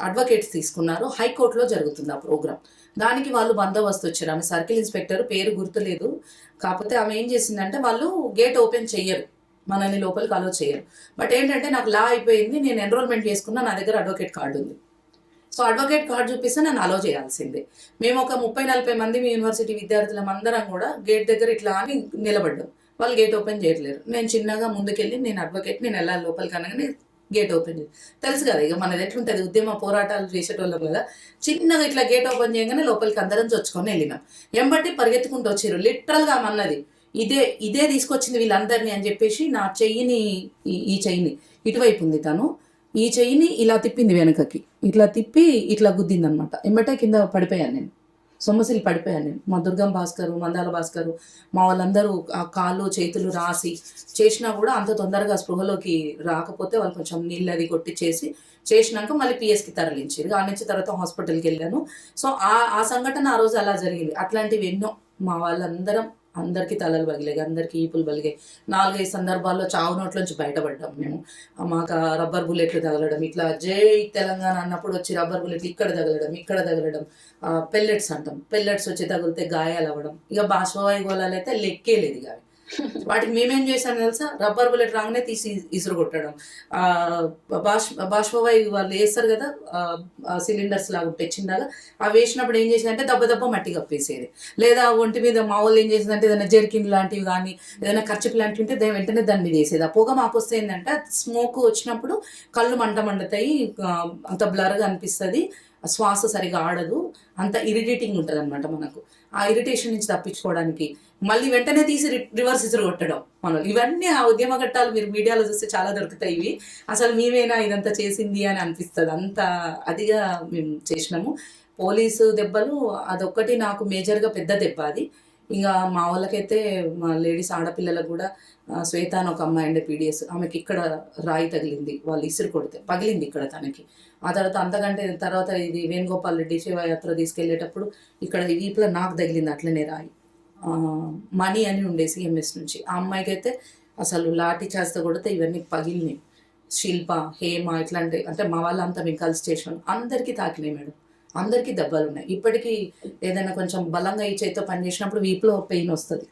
అడ్వకేట్స్ తీసుకున్నారు. హైకోర్టులో జరుగుతుంది ఆ ప్రోగ్రామ్. దానికి వాళ్ళు బందోబస్తు వచ్చారు. ఆమె సర్కిల్ ఇన్స్పెక్టర్, పేరు గుర్తులేదు. కాకపోతే ఆమె ఏం చేసిందంటే, వాళ్ళు గేట్ ఓపెన్ చెయ్యరు, మనల్ని లోపలికి అలో చేయరు. బట్ ఏంటంటే నాకు లా అయిపోయింది, నేను ఎన్రోల్మెంట్ చేసుకున్నా, నా దగ్గర అడ్వకేట్ కార్డు ఉంది. సో అడ్వకేట్ కార్డు చూపిస్తే నన్ను అలో చేయాల్సిందే. మేము ఒక 30-40 మంది మీ యూనివర్సిటీ విద్యార్థులం అందరం కూడా గేట్ దగ్గర ఇట్లా అని నిలబడ్డాం. వాళ్ళు గేట్ ఓపెన్ చేయట్లేరు. నేను చిన్నగా ముందుకెళ్ళి, నేను అడ్వకేట్, నేను వెళ్ళాలి లోపలికి అనగానే గేట్ ఓపెన్ చేసి, తెలుసు కదా ఇక మనది ఎట్లుంటుంది, ఉద్యమ పోరాటాలు చేసేటోళ్ళం కదా, చిన్నగా ఇట్లా గేట్ ఓపెన్ చేయగానే లోపలికి అందరం చొచ్చుకొని వెళ్ళినాం. ఎంబట్టి పరిగెత్తుకుంటూ వచ్చారు. లిటరల్గా అన్నది ఇదే తీసుకొచ్చింది వీళ్ళందరినీ అని చెప్పేసి నా చెయ్యిని, ఈ చెయ్యిని ఇటువైపు ఉంది తను, ఈ చెయ్యిని ఇలా తిప్పింది వెనకకి, ఇట్లా తిప్పి ఇట్లా గుద్దింది అనమాట. ఎంబటే కింద పడిపోయాను నేను, సొమ్మసిల్లి పడిపోయాను నేను. మా దుర్గం భాస్కరు, మందాల భాస్కరు, మా వాళ్ళందరూ ఆ కాళ్ళు చేతులు రాసి చేసినా కూడా అంత తొందరగా స్పృహలోకి రాకపోతే వాళ్ళు కొంచెం నీళ్ళు అది కొట్టి చేసినాక మళ్ళీ పిఎస్కి తరలించారు. ఆ నుంచి తర్వాత హాస్పిటల్కి వెళ్ళాను. సో ఆ సంఘటన ఆ రోజు అలా జరిగింది. అట్లాంటివి ఎన్నో మా వాళ్ళందరం అందరికీ తలలు పగిలాయి, అందరికీ ఈపులు పలిగాయి. 4-5 సందర్భాల్లో చావు నోట్లోంచి బయటపడ్డాం మేము. మాకు ఆ రబ్బర్ బుల్లెట్లు తగలడం, ఇట్లా జై తెలంగాణ అన్నప్పుడు వచ్చి రబ్బర్ బుల్లెట్లు ఇక్కడ తగలడం, ఇక్కడ తగలడం, పెల్లెట్స్ అంటాం, పెల్లెట్స్ వచ్చి తగిలితే గాయాలు అవ్వడం. ఇక బాష్పవాయు గోళాలు అయితే లెక్కే లేదు. ఇక వాటికి మేమేం చేసాం తెలుసా, రబ్బర్ బుల్లెట్ రాగానే తీసి ఇసురు కొట్టడం. బాష్పవాయు వాళ్ళు వేస్తారు కదా సిలిండర్స్ లాగా ఉంటాయి చిన్నగా, అవి వేసినప్పుడు ఏం చేసేదంటే దెబ్బ మట్టి కప్పేసేది. లేదా ఒంటి మీద మా వాళ్ళు ఏం చేసేదంటే ఏదైనా జెర్కిన్ లాంటివి కానీ ఏదైనా ఖర్చు లాంటివి ఉంటే వెంటనే దాని మీద వేసేది. ఆ పొగ మాకు వస్తే ఏంటంటే స్మోక్ వచ్చినప్పుడు కళ్ళు మండతాయి, అంత బ్లర్గా అనిపిస్తుంది, శ్వాస సరిగా ఆడదు, అంత ఇరిటేటింగ్ ఉంటుంది అనమాట మనకు. ఆ ఇరిటేషన్ నుంచి తప్పించుకోవడానికి మళ్ళీ వెంటనే తీసి రివర్స్ ఇసురు కొట్టడం మనం. ఇవన్నీ ఆ ఉద్యమ ఘట్టాలు మీరు మీడియాలో చూస్తే చాలా దొరుకుతాయి. ఇవి అసలు మేమేనా ఇదంతా చేసింది అని అనిపిస్తుంది, అంత అదిగా మేము చేసినాము. పోలీసు దెబ్బలు అదొక్కటి నాకు మేజర్గా పెద్ద దెబ్బ అది. ఇంకా మా వాళ్ళకైతే మా లేడీస్ ఆడపిల్లలకు కూడా శ్వేత అని ఒక అమ్మాయి అండి పీడిఎస్, ఆమెకి ఇక్కడ రాయి తగిలింది, వాళ్ళు ఇసురు కొడితే పగిలింది ఇక్కడ తనకి. ఆ తర్వాత అంతకంటే తర్వాత ఇది వేణుగోపాల్ రెడ్డి శివయాత్ర తీసుకెళ్లేటప్పుడు ఇక్కడ వీపులో నాకు తగిలింది అట్లనే రాయి. మనీ అని ఉండే సిఎంఎస్ నుంచి, ఆ అమ్మాయికి అయితే అసలు లాఠీ చేస్తా కొడితే ఇవన్నీ పగిలినాయి. శిల్ప, హేమ ఇట్లాంటి అంటే మా వాళ్ళంతా మేము కలిసి చేసాం, అందరికీ తాకినాయి మేడం, అందరికీ దెబ్బలు ఉన్నాయి. ఇప్పటికీ ఏదైనా కొంచెం బలంగా ఈ చేతితో పని చేసినప్పుడు వీపులో పెయిన్ వస్తుంది,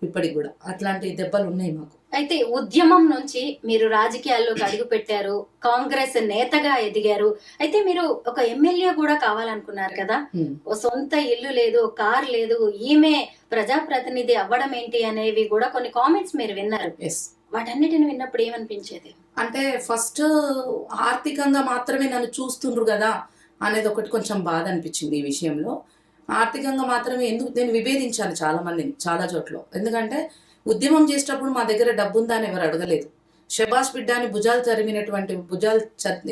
ఇప్పటికి కూడా అట్లాంటి దెబ్బలు ఉన్నాయి మాకు. అయితే ఉద్యమం నుంచి మీరు రాజకీయాల్లోకి అడుగు పెట్టారు, కాంగ్రెస్ నేతగా ఎదిగారు. అయితే మీరు ఒక ఎమ్మెల్యే కూడా కావాలనుకున్నారు కదా, ఓ సొంత ఇల్లు లేదు, కార్ లేదు, ఈమె ప్రజాప్రతినిధి అవ్వడం ఏంటి అనేవి కూడా కొన్ని కామెంట్స్ మీరు విన్నారు. వాటన్నిటిని విన్నప్పుడు ఏమనిపించేది? అంటే ఫస్ట్ ఆర్థికంగా మాత్రమే నన్ను చూస్తుండ్రు కదా అనేది ఒకటి కొంచెం బాధ అనిపించింది ఈ విషయంలో. ఆర్థికంగా మాత్రమే ఎందుకు నేను విభేదించాను చాలా మందిని చాలా చోట్ల. ఎందుకంటే ఉద్యమం చేసేటప్పుడు మా దగ్గర డబ్బు ఉందా అని ఎవరు అడగలేదు. షబాష్ బిడ్డాని భుజాలు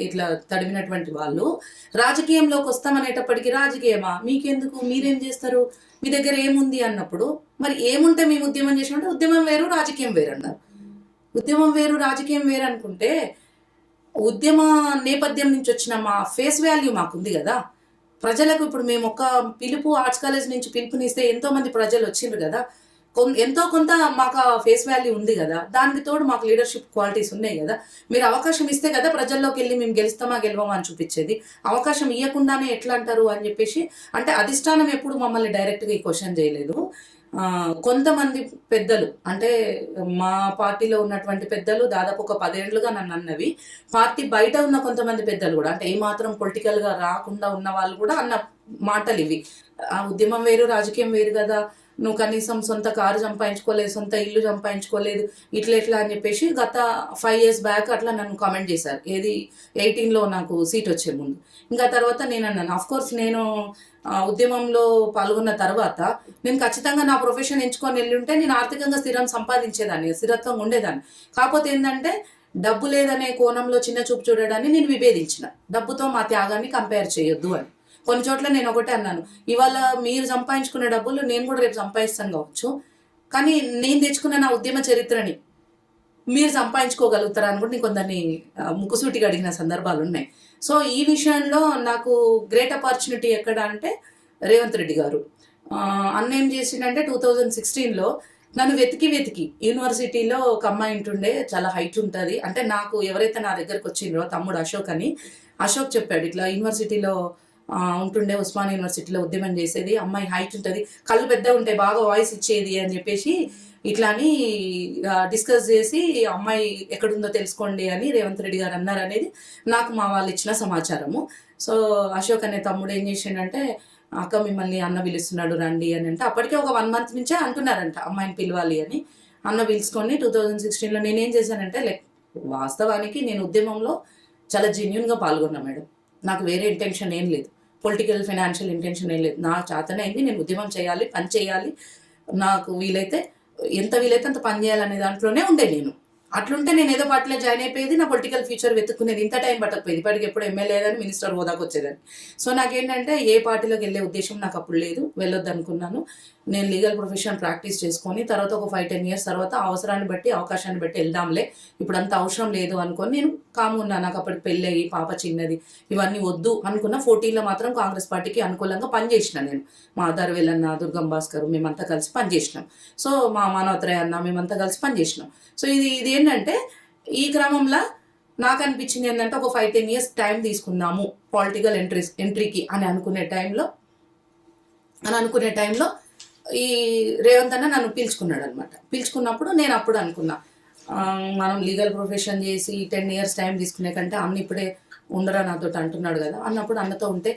ఇట్లా తడిమినటువంటి వాళ్ళు రాజకీయంలోకి వస్తామనేటప్పటికీ రాజకీయమా మీకెందుకు, మీరేం చేస్తారు, మీ దగ్గర ఏముంది అన్నప్పుడు మరి ఏముంటే మేము ఉద్యమం చేసినట్టు ఉద్యమం వేరు రాజకీయం వేరు అన్నారు. ఉద్యమం వేరు రాజకీయం వేరు అనుకుంటే ఉద్యమ నేపథ్యం నుంచి వచ్చిన మా ఫేస్ వాల్యూ మాకుంది కదా ప్రజలకు. ఇప్పుడు మేము ఒక పిలుపు ఆర్ట్స్ కాలేజ్ నుంచి పిలుపునిస్తే ఎంతో మంది ప్రజలు వచ్చిండ్రు కదా, ఎంతో కొంత మాకు ఫేస్ వాల్యూ ఉంది కదా, దానికి తోడు మాకు లీడర్షిప్ క్వాలిటీస్ ఉన్నాయి కదా. మీరు అవకాశం ఇస్తే కదా ప్రజల్లోకి వెళ్ళి మేము గెలుస్తామా గెలవమా అని చూపించేది. అవకాశం ఇవ్వకుండానే ఎట్లా అంటారు అని చెప్పేసి, అంటే అధిష్టానం ఎప్పుడు మమ్మల్ని డైరెక్ట్గా ఈ క్వశ్చన్ చేయలేదు. కొంతమంది పెద్దలు అంటే మా పార్టీలో ఉన్నటువంటి పెద్దలు దాదాపు ఒక 10 ఏళ్లుగా నన్ను అన్నవి, పార్టీ బయట ఉన్న కొంతమంది పెద్దలు కూడా అంటే ఏమాత్రం పొలిటికల్గా రాకుండా ఉన్న వాళ్ళు కూడా అన్న మాటలు ఇవి. ఆ ఉద్యమం వేరు రాజకీయం వేరు కదా, నువ్వు కనీసం సొంత కారు సంపాదించుకోలేదు, సొంత ఇల్లు సంపాదించుకోలేదు, ఇట్లా అని చెప్పేసి గత 5 years బ్యాక్ అట్లా నన్ను కామెంట్ చేశారు. ఏది 18లో నాకు సీట్ వచ్చే ముందు. ఇంకా తర్వాత నేను అన్నాను, అఫ్కోర్స్ నేను ఉద్యమంలో పాల్గొన్న తర్వాత నేను ఖచ్చితంగా నా ప్రొఫెషన్ ఎంచుకొని వెళ్ళి ఉంటే నేను ఆర్థికంగా సంపాదించేదాన్ని, స్థిరత్వంగా ఉండేదాన్ని. కాకపోతే ఏంటంటే డబ్బు లేదనే కోణంలో చిన్న చూపు చూడడాన్ని నేను విభేదించిన. డబ్బుతో మా త్యాగాన్ని కంపేర్ చేయొద్దు అని కొన్ని చోట్ల నేను ఒకటే అన్నాను, ఇవాళ మీరు సంపాదించుకునే డబ్బులు నేను కూడా రేపు సంపాదిస్తాను కావచ్చు, కానీ నేను తెచ్చుకున్న నా ఉద్యమ చరిత్రని మీరు సంపాదించుకోగలుగుతారా అని కూడా నేను కొందరిని ముక్కుసూటిగా అడిగిన సందర్భాలు ఉన్నాయి. సో ఈ విషయంలో నాకు గ్రేట్ ఆపర్చునిటీ ఎక్కడ అంటే రేవంత్ రెడ్డి గారు అన్న ఏం చేసిండంటే 2016లో నన్ను వెతికి యూనివర్సిటీలో ఒక అమ్మాయి ఉంటుండే, చాలా హైట్ ఉంటుంది, అంటే నాకు ఎవరైతే నా దగ్గరకు వచ్చిండ్రో తమ్ముడు అశోక్ అని, అశోక్ చెప్పాడు ఇట్లా యూనివర్సిటీలో ఉంటుండే, ఉస్మాన్ యూనివర్సిటీలో ఉద్యమం చేసేది అమ్మాయి, హైట్ ఉంటుంది, కళ్ళు పెద్దగా ఉంటాయి, బాగా వాయిస్ ఇచ్చేది అని చెప్పేసి ఇట్లా అని డిస్కస్ చేసి అమ్మాయి ఎక్కడుందో తెలుసుకోండి అని రేవంత్ రెడ్డి గారు అన్నారు అనేది నాకు మా వాళ్ళు ఇచ్చిన సమాచారము. సో అశోక్ అనే తమ్ముడు ఏం చేసిండంటే, అక్క మిమ్మల్ని అన్న పిలుస్తున్నాడు రండి అని అంటే, అప్పటికే ఒక 1 month నుంచే అంటున్నారంట అమ్మాయిని పిలవాలి అని. అన్న పిలుచుకొని 2016లో నేనేం చేశానంటే, వాస్తవానికి నేను ఉద్యమంలో చాలా జెన్యున్గా పాల్గొన్నా మేడం, నాకు వేరే ఇంటెన్షన్ ఏం లేదు, పొలిటికల్ ఫైనాన్షియల్ ఇంటెన్షన్ ఏం లేదు. నా చేతనే అయింది, నేను ఉద్యమం చేయాలి, పని చేయాలి, నాకు ఎంత వీలైతే అంత పని చేయాలనే దాంట్లోనే ఉండే నేను. అట్లుంటే నేను ఏదో పార్టీలో జాయిన్ అయిపోయేది, నా పొలిటికల్ ఫ్యూచర్ వెతుక్కునేది, ఇంత టైం పట్టకపోయేది, ఇప్పటికి ఎప్పుడు ఎమ్మెల్యే అని మినిస్టర్ హోదాకు వచ్చేదాన్ని. సో నాకేంటంటే ఏ పార్టీలోకి వెళ్ళే ఉద్దేశం నాకు అప్పుడు లేదు, వెళ్ళొద్దు అనుకున్నాను. నేను లీగల్ ప్రొఫెషన్ ప్రాక్టీస్ చేసుకొని తర్వాత ఒక 5-10 ఇయర్స్ తర్వాత అవసరాన్ని బట్టి అవకాశాన్ని బట్టి వెళ్దాంలే, ఇప్పుడు అంత అవసరం లేదు అనుకొని నేను కామున్నా. నాకు అప్పటికి పెళ్ళి అయ్యి పాప చిన్నది, ఇవన్నీ వద్దు అనుకున్న. 14లో మాత్రం కాంగ్రెస్ పార్టీకి అనుకూలంగా పనిచేసిన. నేను మా ఆధార్ వెళ్ళన్న, దుర్గం భాస్కర్ మేమంతా కలిసి పనిచేసినాం. సో మా మానవత్రయ అన్న మేమంతా కలిసి పనిచేసినాం. సో ఇది ఏంటంటే ఈ క్రమంలో నాకు అనిపించింది ఏంటంటే ఒక 5-10 ఇయర్స్ టైం తీసుకుందాము పొలిటికల్ ఎంట్రీకి అని అనుకునే టైంలో ఈ రేవంత్ అన్న నన్ను పిలుచుకున్నాడు అనమాట. పిలుచుకున్నప్పుడు నేను అప్పుడు అనుకున్నా, మనం లీగల్ ప్రొఫెషన్ చేసి 10 ఇయర్స్ టైం తీసుకునే కంటే అన్న ఇప్పుడే ఉండరా నాతో అంటున్నాడు కదా అన్నప్పుడు అన్నతో ఉంటే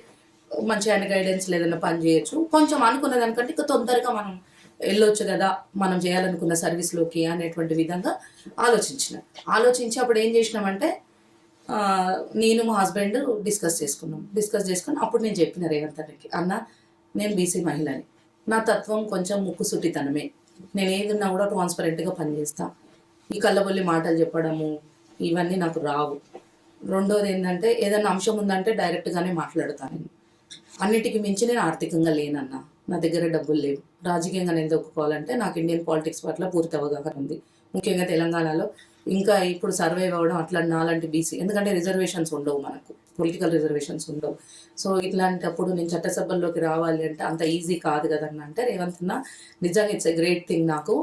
మంచి ఆయన గైడెన్స్ లేదన్నా పని చేయొచ్చు. కొంచెం అనుకున్న దానికంటే ఇంకా తొందరగా మనం వెళ్ళొచ్చు కదా మనం చేయాలనుకున్న సర్వీస్లోకి అనేటువంటి విధంగా ఆలోచించి అప్పుడు ఏం చేసినామంటే నేను మా హస్బెండ్ డిస్కస్ చేసుకుని అప్పుడు నేను చెప్పిన రేవంత్ అన్నకి, అన్న నేను బీసీ మహిళని, నా తత్వం కొంచెం ముక్కుసూటితనమే, నేను ఏదున్నా కూడా ట్రాన్స్పరెంట్గా పనిచేస్తా, ఈ కళ్ళబొల్లి మాటలు చెప్పడము ఇవన్నీ నాకు రావు. రెండోది ఏంటంటే ఏదైనా అంశం ఉందంటే డైరెక్ట్గానే మాట్లాడతాను. నేను అన్నిటికీ మించి నేను ఆర్థికంగా లేనన్నా, నా దగ్గర డబ్బులు లేవు. రాజకీయంగా నేను దొక్కుకోవాలంటే నాకు ఇండియన్ పాలిటిక్స్ పట్ల పూర్తి అవగాహన ఉంది. ముఖ్యంగా తెలంగాణలో ఇంకా ఇప్పుడు సర్వైవ్ అవ్వడం అట్లా నాలాంటి బీసీ, ఎందుకంటే రిజర్వేషన్స్ ఉండవు, మనకు పొలిటికల్ రిజర్వేషన్స్ ఉండవు. సో ఇట్లాంటప్పుడు నేను చట్టసభల్లోకి రావాలి అంటే అంత ఈజీ కాదు కదన్న అంటే, రేవంత్ అన్న నిజంగా ఇట్స్ ఎ గ్రేట్ థింగ్. నాకు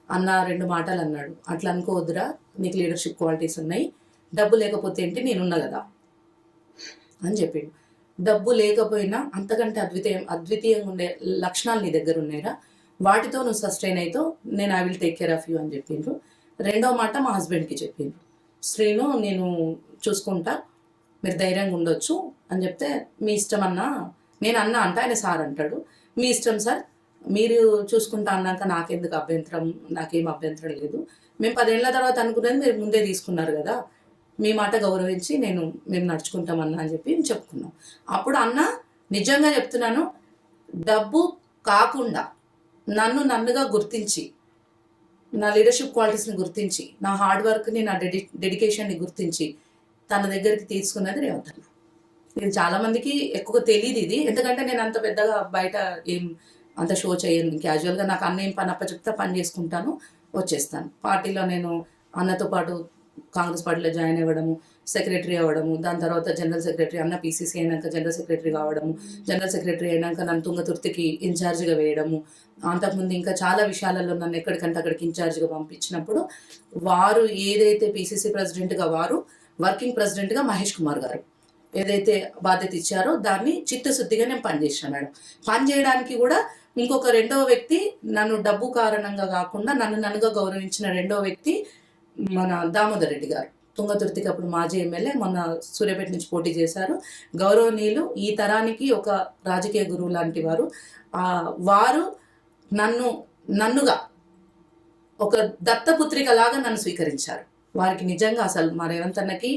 అన్న 2 మాటలు అన్నాడు, అట్లా అనుకోవద్దురా, నీకు లీడర్షిప్ క్వాలిటీస్ ఉన్నాయి, డబ్బు లేకపోతే ఏంటి నేనున్నా కదా అని చెప్పిండు. డబ్బు లేకపోయినా అంతకంటే అద్వితీయంగా ఉండే లక్షణాలు నీ దగ్గర ఉన్నాయిరా, వాటితో నువ్వు సస్టైన్ అవుతావు, నేను I will take care of you అని చెప్పిండ్రు. రెండో మాట మా హస్బెండ్కి చెప్పిండ్రు, శ్రీను నేను చూసుకుంటా, మీరు ధైర్యంగా ఉండొచ్చు అని చెప్తే, మీ ఇష్టం అన్నా, నేను అన్నా అంటే ఆయన సార్ అంటాడు, మీ ఇష్టం సార్, మీరు చూసుకుంటా అన్నాక నాకేం అభ్యంతరం లేదు, మేము 10 ఏళ్ల తర్వాత అనుకున్నది మీరు ముందే తీసుకున్నారు కదా, మీ మాట గౌరవించి మేము నడుచుకుంటామన్నా అని చెప్పి చెప్పుకున్నాం. అప్పుడు అన్న నిజంగా చెప్తున్నాను, డబ్బు కాకుండా నన్నుగా గుర్తించి, నా లీడర్షిప్ క్వాలిటీస్ని గుర్తించి, నా హార్డ్ వర్క్ని, నా డెడికేషన్ని గుర్తించి తన దగ్గరికి తీసుకున్నది రేవంత్ అన్న. ఇది చాలామందికి ఎక్కువ తెలియదు ఇది, ఎందుకంటే నేను అంత పెద్దగా బయట ఏం అంత షో చేయను. క్యాజువల్గా నాకు అన్న ఏం పని చెప్తే పని చేసుకుంటాను, వచ్చేస్తాను. పార్టీలో నేను అన్నతో పాటు కాంగ్రెస్ పార్టీలో జాయిన్ అవ్వడము, సెక్రటరీ అవ్వడము, దాని తర్వాత జనరల్ సెక్రటరీ, అన్న పీసీసీ అయినాక జనరల్ సెక్రటరీ కావడము, జనరల్ సెక్రటరీ అయినాక నన్ను తుంగతుర్తికి ఇన్ఛార్జ్గా వేయడము, అంతకుముందు ఇంకా చాలా విషయాలలో నన్ను ఎక్కడికంటే అక్కడికి ఇన్ఛార్జ్గా పంపించినప్పుడు, వారు ఏదైతే పీసీసీ ప్రెసిడెంట్గా వారు, వర్కింగ్ ప్రెసిడెంట్గా మహేష్ కుమార్ గారు ఏదైతే బాధ్యత ఇచ్చారో దాన్ని చిత్తశుద్ధిగా నేను పనిచేసిన మేడం. పని చేయడానికి కూడా ఇంకొక రెండవ వ్యక్తి, నన్ను డబ్బు కారణంగా కాకుండా నన్నుగా గౌరవించిన రెండవ వ్యక్తి మన దామోదర్ రెడ్డి గారు, తుంగతుర్తికి అప్పుడు మాజీ ఎమ్మెల్యే, మొన్న సూర్యాపేట నుంచి పోటీ చేశారు. గౌరవనీయులు, ఈ తరానికి ఒక రాజకీయ గురువు లాంటి వారు. వారు నన్నుగా ఒక దత్తపుత్రిక లాగా నన్ను స్వీకరించారు. వారికి నిజంగా అసలు మా రేవంత్ అన్నకి,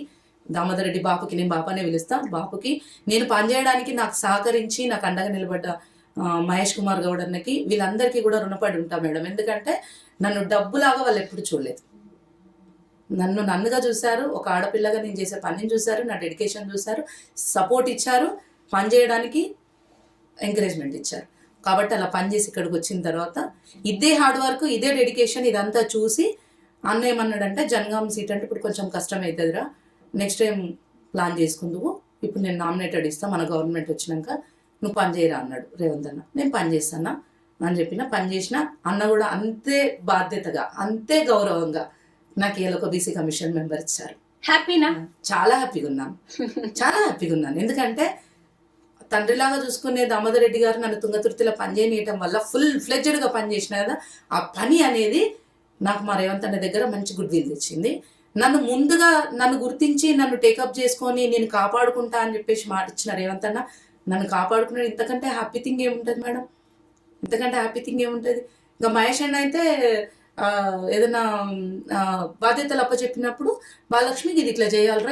దామోదర్ రెడ్డి బాపుకి, నేను బాపానే పిలుస్తా, బాపుకి నేను పనిచేయడానికి నాకు సహకరించి నాకు అండగా నిలబడ్డ మహేష్ కుమార్ గౌడ్ అన్నకి, వీళ్ళందరికీ కూడా రుణపడి ఉంటాం మేడం. ఎందుకంటే నన్ను డబ్బులాగా వాళ్ళు ఎప్పుడు చూడలేదు, నన్నుగా చూశారు, ఒక ఆడపిల్లగా నేను చేసే పనిని చూశారు, నా డెడికేషన్ చూశారు, సపోర్ట్ ఇచ్చారు, పని చేయడానికి ఎంకరేజ్మెంట్ ఇచ్చారు. కాబట్టి అలా పనిచేసి ఇక్కడికి వచ్చిన తర్వాత ఇదే హార్డ్ వర్క్, ఇదే డెడికేషన్, ఇదంతా చూసి అన్న ఏమన్నాడంటే, జనగాం సీట్ అంటే ఇప్పుడు కొంచెం కష్టం అవుతుందిరా, నెక్స్ట్ టైం ప్లాన్ చేసుకుందుకు, ఇప్పుడు నేను నామినేటెడ్ ఇస్తాను, మన గవర్నమెంట్ వచ్చినాక నువ్వు పని చేయరా అన్నాడు రేవంత్ అన్న. నేను పని చేస్తానా అని చెప్పిన, పని చేసిన. అన్న కూడా అంతే బాధ్యతగా, అంతే గౌరవంగా నాకు ఇలా ఒక బీసీ కమిషన్ మెంబర్ ఇచ్చారు. హ్యాపీనా? చాలా హ్యాపీగా ఉన్నాను. ఎందుకంటే తండ్రిలాగా చూసుకునే దామోదర్ రెడ్డి గారు నన్ను తుంగతుర్తిలో పనిచేయటం వల్ల ఫుల్ ఫ్లెడ్జెడ్గా పనిచేసిన కదా, ఆ పని అనేది నాకు మా రేవంత్ అన్న దగ్గర మంచి గుడ్ విల్ తెచ్చింది. నన్ను గుర్తించి నన్ను టేకప్ చేసుకొని నేను కాపాడుకుంటా అని చెప్పేసి మాట ఇచ్చిన రేవంత్ అన్న నన్ను కాపాడుకున్నాడు. ఇంతకంటే హ్యాపీ థింగ్ ఏముంటుంది మేడం, ఇంతకంటే హ్యాపీ థింగ్ ఏముంటుంది. ఇంకా మహేష్ అన్న అయితే ఏదైనా బాధ్యతలు అప్పచెప్పినప్పుడు, బాలలక్ష్మికి ఇది ఇట్లా చేయాలరా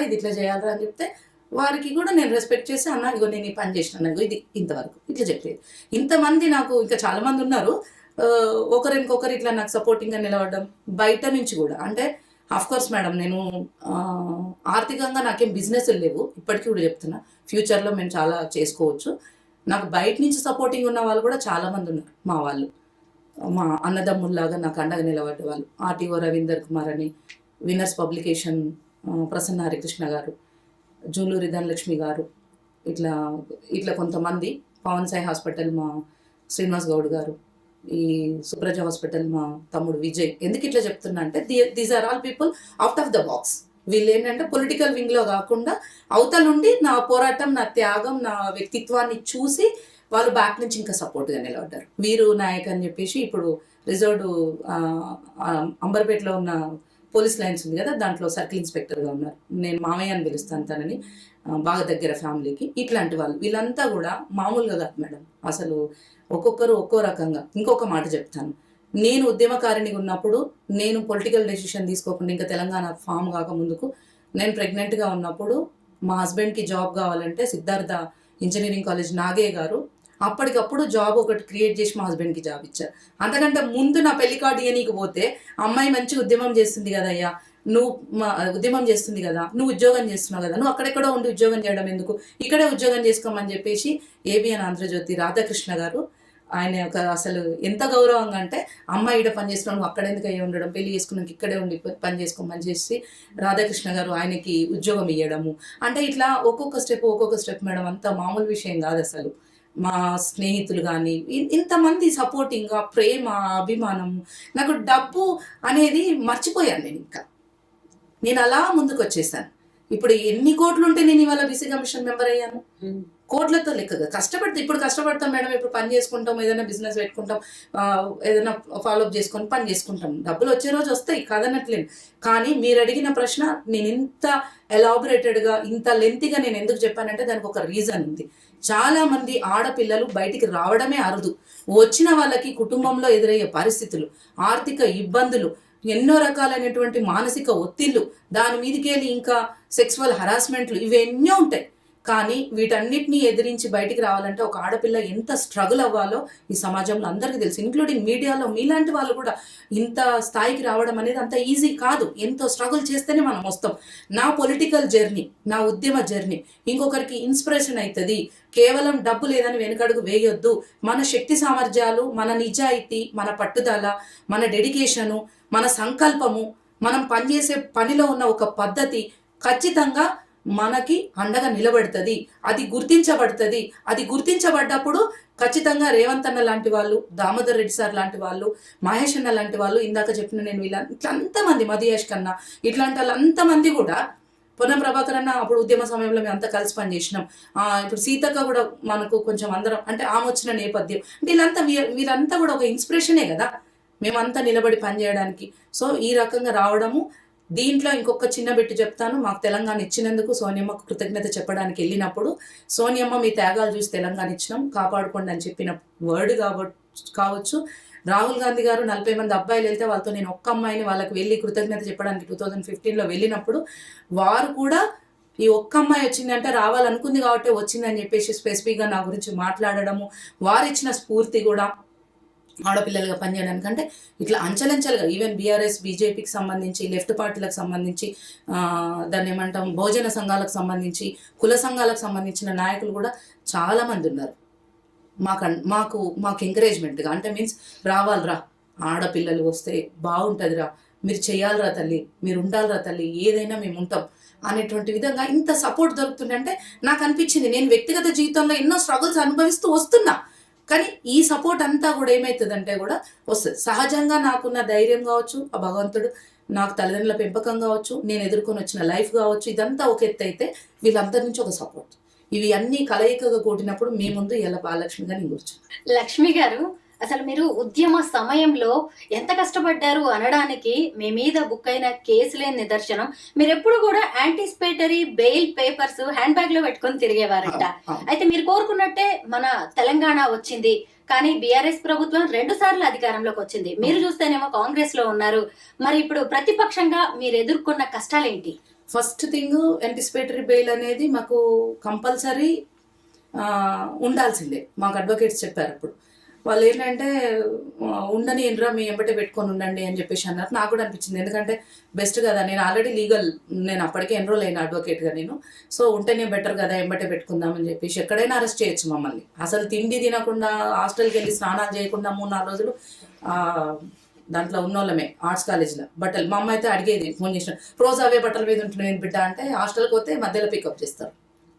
అని చెప్తే వారికి కూడా నేను రెస్పెక్ట్ చేసి, అన్న ఇగో నేను ఈ పని చేసిన, ఇది ఇంతవరకు ఇట్లా చెప్పేది. ఇంతమంది నాకు ఇంకా చాలా మంది ఉన్నారు, ఒకరికొకరు ఇట్లా నాకు సపోర్టింగ్గా నిలబడడం. బయట నుంచి కూడా అంటే కోర్స్ మేడం, నేను ఆర్థికంగా నాకేం బిజినెస్ లేవు, ఇప్పటికీ కూడా చెప్తున్నా, ఫ్యూచర్లో మేము చాలా చేసుకోవచ్చు. నాకు బయట నుంచి సపోర్టింగ్ ఉన్న వాళ్ళు కూడా చాలా మంది ఉన్నారు, మా వాళ్ళు మా అన్నదమ్ముల్లాగా నాకు అండగా నిలబడ్డ వాళ్ళు ఆర్టీఓ రవీందర్ కుమార్ అని, విన్నర్స్ పబ్లికేషన్ ప్రసన్న హరికృష్ణ గారు, జూలూరి ధనలక్ష్మి గారు, ఇట్లా ఇట్లా కొంతమంది, పవన్ సాయి హాస్పిటల్ మా శ్రీనివాస్ గౌడ్ గారు, ఈ సుప్రజ హాస్పిటల్ మా తమ్ముడు విజయ్. ఎందుకు ఇట్లా చెప్తున్నా అంటే these are all people out of the box. వీళ్ళు ఏంటంటే పొలిటికల్ వింగ్లో కాకుండా అవతలుండి నా పోరాటం, నా త్యాగం, నా వ్యక్తిత్వాన్ని చూసి వాళ్ళు బ్యాక్ నుంచి ఇంకా సపోర్ట్గా నిలబడ్డారు. వీరు నాయక్ అని చెప్పేసి ఇప్పుడు రిజర్వ్డ్ అంబర్పేటలో ఉన్న పోలీస్ లైన్స్ ఉంది కదా, దాంట్లో సర్కిల్ ఇన్స్పెక్టర్గా ఉన్నారు. నేను మామయ్య అని పిలుస్తాను తనని, బాగా దగ్గర ఫ్యామిలీకి. ఇట్లాంటి వాళ్ళు వీళ్ళంతా కూడా మామూలుగా కాదు మేడం, అసలు ఒక్కొక్కరు ఒక్కో రకంగా. ఇంకొక మాట చెప్తాను, నేను ఉద్యమకారిణిగా ఉన్నప్పుడు, నేను పొలిటికల్ డెసిషన్ తీసుకోకుండా ఇంకా తెలంగాణ ఫామ్ కాక ముందుకు, నేను ప్రెగ్నెంట్గా ఉన్నప్పుడు మా హస్బెండ్కి జాబ్ కావాలంటే సిద్ధార్థ ఇంజనీరింగ్ కాలేజ్ నాగే గారు అప్పటికప్పుడు జాబ్ ఒకటి క్రియేట్ చేసి మా హస్బెండ్కి జాబ్ ఇచ్చారు. అంతకంటే ముందు నా పెళ్లి కార్డు ఇవ్వనీకి పోతే, అమ్మాయి మంచి ఉద్యమం చేస్తుంది కదయ్యా, నువ్వు ఉద్యమం చేస్తుంది కదా, నువ్వు ఉద్యోగం చేస్తున్నావు కదా, నువ్వు అక్కడెక్కడో ఉండి ఉద్యోగం చేయడం ఎందుకు, ఇక్కడే ఉద్యోగం చేసుకోమని చెప్పేసి ఏబిఎన్ ఆంధ్రజ్యోతి రాధాకృష్ణ గారు, ఆయన ఒక అసలు ఎంత గౌరవంగా అంటే, అమ్మాయి ఈడ పని చేస్తున్నావు, నువ్వు అక్కడ ఎందుకు అయ్యి ఉండడం, పెళ్లి చేసుకున్నాక ఇక్కడే ఉండి పని చేసుకోమని చేసి రాధాకృష్ణ గారు ఆయనకి ఉద్యోగం ఇవ్వడము. అంటే ఇట్లా ఒక్కొక్క స్టెప్ మేడం, అంత మామూలు విషయం కాదు అసలు. మా స్నేహితులు కానీ ఇంతమంది సపోర్టింగ్గా, ప్రేమ, అభిమానము. నాకు డబ్బు అనేది మర్చిపోయాను నేను అలా ముందుకు వచ్చేసాను. ఇప్పుడు ఎన్ని కోట్లు ఉంటే నేను ఇవాళ బీసీ కమిషన్ మెంబర్ అయ్యాను? కోట్లతో లెక్కగా కష్టపడితే, ఇప్పుడు కష్టపడతాం మేడం, ఇప్పుడు పని చేసుకుంటాం, ఏదైనా బిజినెస్ పెట్టుకుంటాం, ఏదైనా ఫాలోఅప్ చేసుకొని పని చేసుకుంటాం, డబ్బులు వచ్చే రోజు వస్తాయి కాదనట్లేదు. కానీ మీరు అడిగిన ప్రశ్న నేను ఇంత ఎలాబొరేటెడ్గా, ఇంత లెంతీగా నేను ఎందుకు చెప్పానంటే దానికి ఒక రీజన్ ఉంది. చాలా మంది ఆడపిల్లలు బయటికి రావడమే అరుదు. వచ్చిన వాళ్ళకి కుటుంబంలో ఎదురయ్యే పరిస్థితులు, ఆర్థిక ఇబ్బందులు, ఎన్నో రకాలైనటువంటి మానసిక ఒత్తిళ్లు, దాని మీదకి వెళ్ళి ఇంకా సెక్సువల్ హరాస్మెంట్లు, ఇవన్నీ ఉంటాయి. కానీ వీటన్నిటిని ఎదిరించి బయటికి రావాలంటే ఒక ఆడపిల్ల ఎంత స్ట్రగుల్ అవ్వాలో ఈ సమాజంలో అందరికీ తెలుసు, ఇంక్లూడింగ్ మీడియాలో. మీలాంటి వాళ్ళు కూడా ఇంత స్థాయికి రావడం అనేది అంత ఈజీ కాదు, ఎంతో స్ట్రగుల్ చేస్తేనే మనం వస్తాం. నా పొలిటికల్ జర్నీ, నా ఉద్యమ జర్నీ ఇంకొకరికి ఇన్స్పిరేషన్ అవుతుంది. కేవలం డబ్బు లేదని వెనుకడుగు వేయొద్దు. మన శక్తి సామర్థ్యాలు, మన నిజాయితీ, మన పట్టుదల, మన డెడికేషను, మన సంకల్పము, మనం పనిచేసే పనిలో ఉన్న ఒక పద్ధతి ఖచ్చితంగా మనకి అండగా నిలబడుతుంది. అది గుర్తించబడుతుంది. అది గుర్తించబడ్డప్పుడు ఖచ్చితంగా రేవంత్ అన్న లాంటి వాళ్ళు, దామోదర్ రెడ్డి సార్ లాంటి వాళ్ళు, మహేష్ అన్న లాంటి వాళ్ళు, ఇందాక చెప్పిన నేను ఇట్లా అంతమంది, మధుయాష్ కన్నా ఇట్లాంటి వాళ్ళు అంతమంది కూడా, పొన్నం ప్రభాకర్ అన్న అప్పుడు ఉద్యమ సమయంలో మేము అంతా కలిసి పని చేసినాం. ఇప్పుడు సీతక్క కూడా మనకు కొంచెం అందరం, అంటే ఆమె వచ్చిన నేపథ్యం, అంటే వీళ్ళంతా కూడా ఒక ఇన్స్పిరేషనే కదా మేమంతా నిలబడి పనిచేయడానికి. సో ఈ రకంగా రావడము. దీంట్లో ఇంకొక చిన్న బిట్టు చెప్తాను. మాకు తెలంగాణ ఇచ్చినందుకు సోనియమ్మకు కృతజ్ఞత చెప్పడానికి వెళ్ళినప్పుడు, సోనియమ్మ మీ త్యాగాలు చూసి తెలంగాణ ఇచ్చినాం, కాపాడుకోండి అని చెప్పిన వర్డ్ కావచ్చు. రాహుల్ గాంధీ గారు 40 మంది అబ్బాయిలు వెళ్తే వాళ్ళతో నేను ఒక్క అమ్మాయిని వాళ్ళకి వెళ్ళి కృతజ్ఞత చెప్పడానికి 2015లో వెళ్ళినప్పుడు, వారు కూడా ఈ ఒక్క అమ్మాయి వచ్చిందంటే రావాలనుకుంది కాబట్టి వచ్చిందని చెప్పేసి స్పెసిఫిక్గా నా గురించి మాట్లాడడము, వారు ఇచ్చిన స్ఫూర్తి కూడా ఆడపిల్లలుగా పనిచేయడానికి. అంటే ఇట్లా అంచెలంచెలుగా ఈవెన్ బీఆర్ఎస్, బీజేపీకి సంబంధించి, లెఫ్ట్ పార్టీలకు సంబంధించి, దాన్ని ఏమంటాం, బహుజన సంఘాలకు సంబంధించి, కుల సంఘాలకు సంబంధించిన నాయకులు కూడా చాలామంది ఉన్నారు. మాకు ఎంకరేజ్మెంట్గా, అంటే మీన్స్ రావాలిరా, ఆడపిల్లలు వస్తే బాగుంటుందిరా, మీరు చెయ్యాలిరా తల్లి, మీరు ఉండాలిరా తల్లి, ఏదైనా మేము ఉంటాం అనేటువంటి విధంగా ఇంత సపోర్ట్ దొరుకుతుందంటే నాకు అనిపించింది, నేను వ్యక్తిగత జీవితంలో ఎన్నో స్ట్రగుల్స్ అనుభవిస్తూ వస్తున్నా, కానీ ఈ సపోర్ట్ అంతా కూడా ఏమవుతుందంటే కూడా వస్తుంది. సహజంగా నాకున్న ధైర్యం కావచ్చు, ఆ భగవంతుడు నాకు తల్లిదండ్రుల పెంపకం కావచ్చు, నేను ఎదుర్కొని వచ్చిన లైఫ్ కావచ్చు, ఇదంతా ఒక ఎత్తు అయితే వీళ్ళందరి నుంచి ఒక సపోర్ట్, ఇవి అన్ని కలయికగా కూడినప్పుడు మీ ముందు ఇలా బాలలక్ష్మిగా నేను కూర్చున్నాను. లక్ష్మి గారు, అసలు మీరు ఉద్యమ సమయంలో ఎంత కష్టపడ్డారు అనడానికి మీ మీద బుక్ అయిన కేసులే నిదర్శనం. మీరు ఎప్పుడు కూడా anticipatory bail papers hand bag లో పెట్టుకొని తిరిగేవారంట. అయితే మీరు కోరుకున్నట్టే మన తెలంగాణ వచ్చింది, కానీ బీఆర్ఎస్ ప్రభుత్వం 2 సార్లు అధికారంలోకి వచ్చింది. మీరు చూస్తేనేమో కాంగ్రెస్ లో ఉన్నారు. మరి ఇప్పుడు ప్రతిపక్షంగా మీరు ఎదుర్కొన్న కష్టాలేంటి? ఫస్ట్ థింగ్, యాంటిసిపేటరీ బెయిల్ అనేది మాకు కంపల్సరీ ఉండాల్సిందే. మాకు అడ్వకేట్స్ చెప్పారు అప్పుడు. వాళ్ళు ఏంటంటే ఉండని ఎన్రా మీ ఎంబటే పెట్టుకొని ఉండండి అని చెప్పేసి అన్నారు. నాకు కూడా అనిపించింది, ఎందుకంటే బెస్ట్ కదా, నేను ఆల్రెడీ లీగల్, నేను అప్పటికే ఎన్రోల్ అయిన అడ్వకేట్గా నేను. సో ఉంటేనే బెటర్ కదా, ఎంబటే పెట్టుకుందామని చెప్పేసి. ఎక్కడైనా అరెస్ట్ చేయొచ్చు మమ్మల్ని. అసలు తిండి తినకుండా హాస్టల్కి వెళ్ళి స్నానాలు చేయకుండా 3-4 రోజులు దాంట్లో ఉన్నోళ్ళమే ఆర్ట్స్ కాలేజ్లో బట్టలు. మా అమ్మ అయితే అడిగేది ఫోన్ చేసిన, రోజు అవే బట్టల మీద ఉంటున్నాయి బిడ్డ అంటే, హాస్టల్కి పోతే మధ్యలో పికప్ చేస్తారు,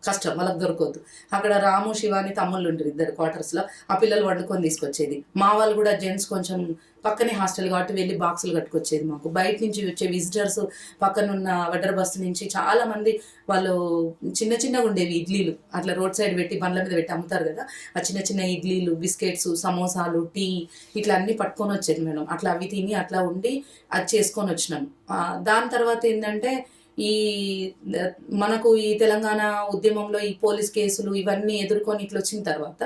కష్టం వాళ్ళకి దొరకవద్దు. అక్కడ రాము శివాని తమ్ముళ్ళు ఉంటారు, ఇద్దరు క్వార్టర్స్లో. ఆ పిల్లలు వండుకొని తీసుకొచ్చేది. మా వాళ్ళు కూడా జెంట్స్ కొంచెం పక్కనే హాస్టల్ కాబట్టి వెళ్ళి బాక్సులు కట్టుకొచ్చేది. మాకు బయట నుంచి వచ్చే విజిటర్స్ పక్కనున్న వడ్డర బస్సు నుంచి చాలా మంది వాళ్ళు చిన్న చిన్నగా ఉండేవి ఇడ్లీలు అట్లా రోడ్ సైడ్ పెట్టి బండ్ల మీద పెట్టి అమ్ముతారు కదా, ఆ చిన్న చిన్న ఇడ్లీలు, బిస్కెట్స్, సమోసాలు, టీ ఇట్లా అన్ని పట్టుకొని వచ్చేది మేడం. అట్లా అవి తిని అట్లా ఉండి అది చేసుకొని వచ్చినాం. దాని తర్వాత ఏంటంటే ఈ మనకు ఈ తెలంగాణ ఉద్యమంలో ఈ పోలీస్ కేసులు ఇవన్నీ ఎదుర్కొని ఇట్లా వచ్చిన తర్వాత,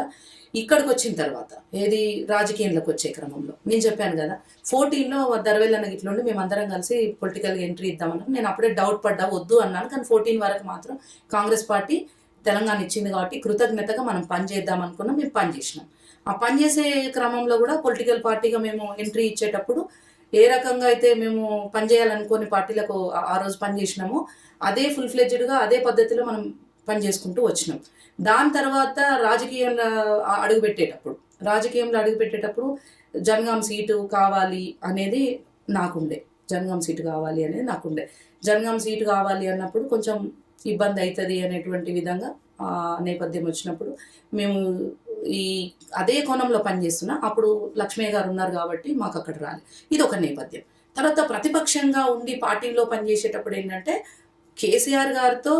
ఇక్కడికి వచ్చిన తర్వాత ఏది రాజకీయంలోకి వచ్చే క్రమంలో నేను చెప్పాను కదా 14లో దర్వేలన్న ఇట్లా ఉండి మేమందరం కలిసి పొలిటికల్గా ఎంట్రీ ఇద్దామన్నాం. నేను అప్పుడే డౌట్ పడ్డా, వద్దు అన్నాను. కానీ 14 వరకు మాత్రం కాంగ్రెస్ పార్టీ తెలంగాణ ఇచ్చింది కాబట్టి కృతజ్ఞతగా మనం పని చేద్దాం అనుకున్నాం. మేము పని చేసినాం. ఆ పని చేసే క్రమంలో కూడా పొలిటికల్ పార్టీగా మేము ఎంట్రీ ఇచ్చేటప్పుడు ఏ రకంగా అయితే మేము పనిచేయాలనుకోని పార్టీలకు ఆ రోజు పనిచేసినామో అదే ఫుల్ ఫ్లెడ్జ్డ్గా అదే పద్ధతిలో మనం పని చేసుకుంటూ వచ్చినాం. దాని తర్వాత రాజకీయంలో అడుగుపెట్టేటప్పుడు జనగాం సీటు కావాలి అనేది నాకుండే. జనగాం సీటు కావాలి అన్నప్పుడు కొంచెం ఇబ్బంది అవుతుంది అనేటువంటి విధంగా నేపథ్యం వచ్చినప్పుడు మేము ఈ అదే కోణంలో పనిచేస్తున్నా. అప్పుడు లక్ష్మయ్య గారు ఉన్నారు కాబట్టి మాకు అక్కడ రాలి. ఇది ఒక నేపథ్యం. తర్వాత ప్రతిపక్షంగా ఉండి పార్టీలో పనిచేసేటప్పుడు ఏంటంటే కేసీఆర్ గారితో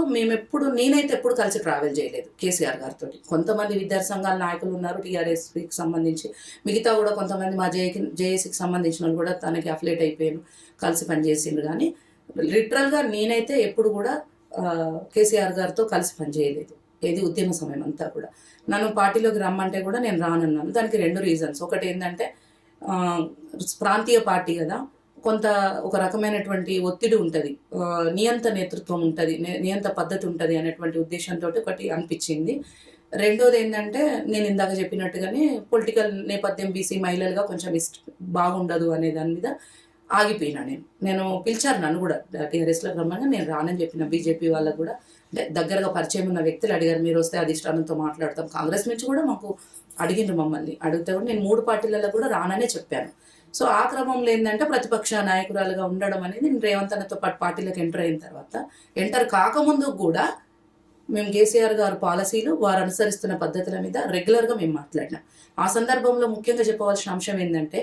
నేనైతే ఎప్పుడు కలిసి ట్రావెల్ చేయలేదు. కేసీఆర్ గారితో కొంతమంది విద్యార్థి సంఘాల నాయకులు ఉన్నారు టీఆర్ఎస్కి సంబంధించి, మిగతా కూడా కొంతమంది మా జేఏసీకి సంబంధించిన వాళ్ళు కూడా తనకి అఫిలేట్ అయిపోయాను, కలిసి పనిచేసిండ్రు. కానీ లిటరల్గా నేనైతే ఎప్పుడు కూడా కేసీఆర్ గారితో కలిసి పనిచేయలేదు. ఏది ఉద్యమ సమయం అంతా కూడా నన్ను పార్టీలోకి రమ్మంటే కూడా నేను రానన్నాను. దానికి 2 రీజన్స్. ఒకటి ఏంటంటే ప్రాంతీయ పార్టీ కదా, కొంత ఒక రకమైనటువంటి ఒత్తిడి ఉంటుంది, నియంత నేతృత్వం ఉంటుంది, నియంత పద్ధతి ఉంటుంది అనేటువంటి ఉద్దేశంతో ఒకటి అనిపించింది. రెండోది ఏంటంటే నేను ఇందాక చెప్పినట్టుగానే పొలిటికల్ నేపథ్యం బీసీ మహిళలుగా కొంచెం బాగుండదు అనే దాని మీద ఆగిపోయినా. నేను పిలిచారు నన్ను కూడా టీఆర్ఎస్లోకి రమ్మని, నేను రానని చెప్పిన. బీజేపీ వాళ్ళకు కూడా అంటే దగ్గరగా పరిచయం ఉన్న వ్యక్తులు అడిగారు, మీరు వస్తే అధిష్టానంతో మాట్లాడతాం. కాంగ్రెస్ నుంచి కూడా మాకు అడిగిండ్రు, మమ్మల్ని అడిగితే కూడా నేను 3 పార్టీలలో కూడా రాననే చెప్పాను. సో ఆ క్రమంలో ఏంటంటే ప్రతిపక్ష నాయకురాలుగా ఉండడం అనేది నేను రేవంత్ అన్నతో పాటు పార్టీలకు ఎంటర్ కాకముందు కూడా మేము కేసీఆర్ గారు పాలసీలు, వారు అనుసరిస్తున్న పద్ధతుల మీద రెగ్యులర్గా మేము మాట్లాడినాం. ఆ సందర్భంలో ముఖ్యంగా చెప్పవలసిన అంశం ఏంటంటే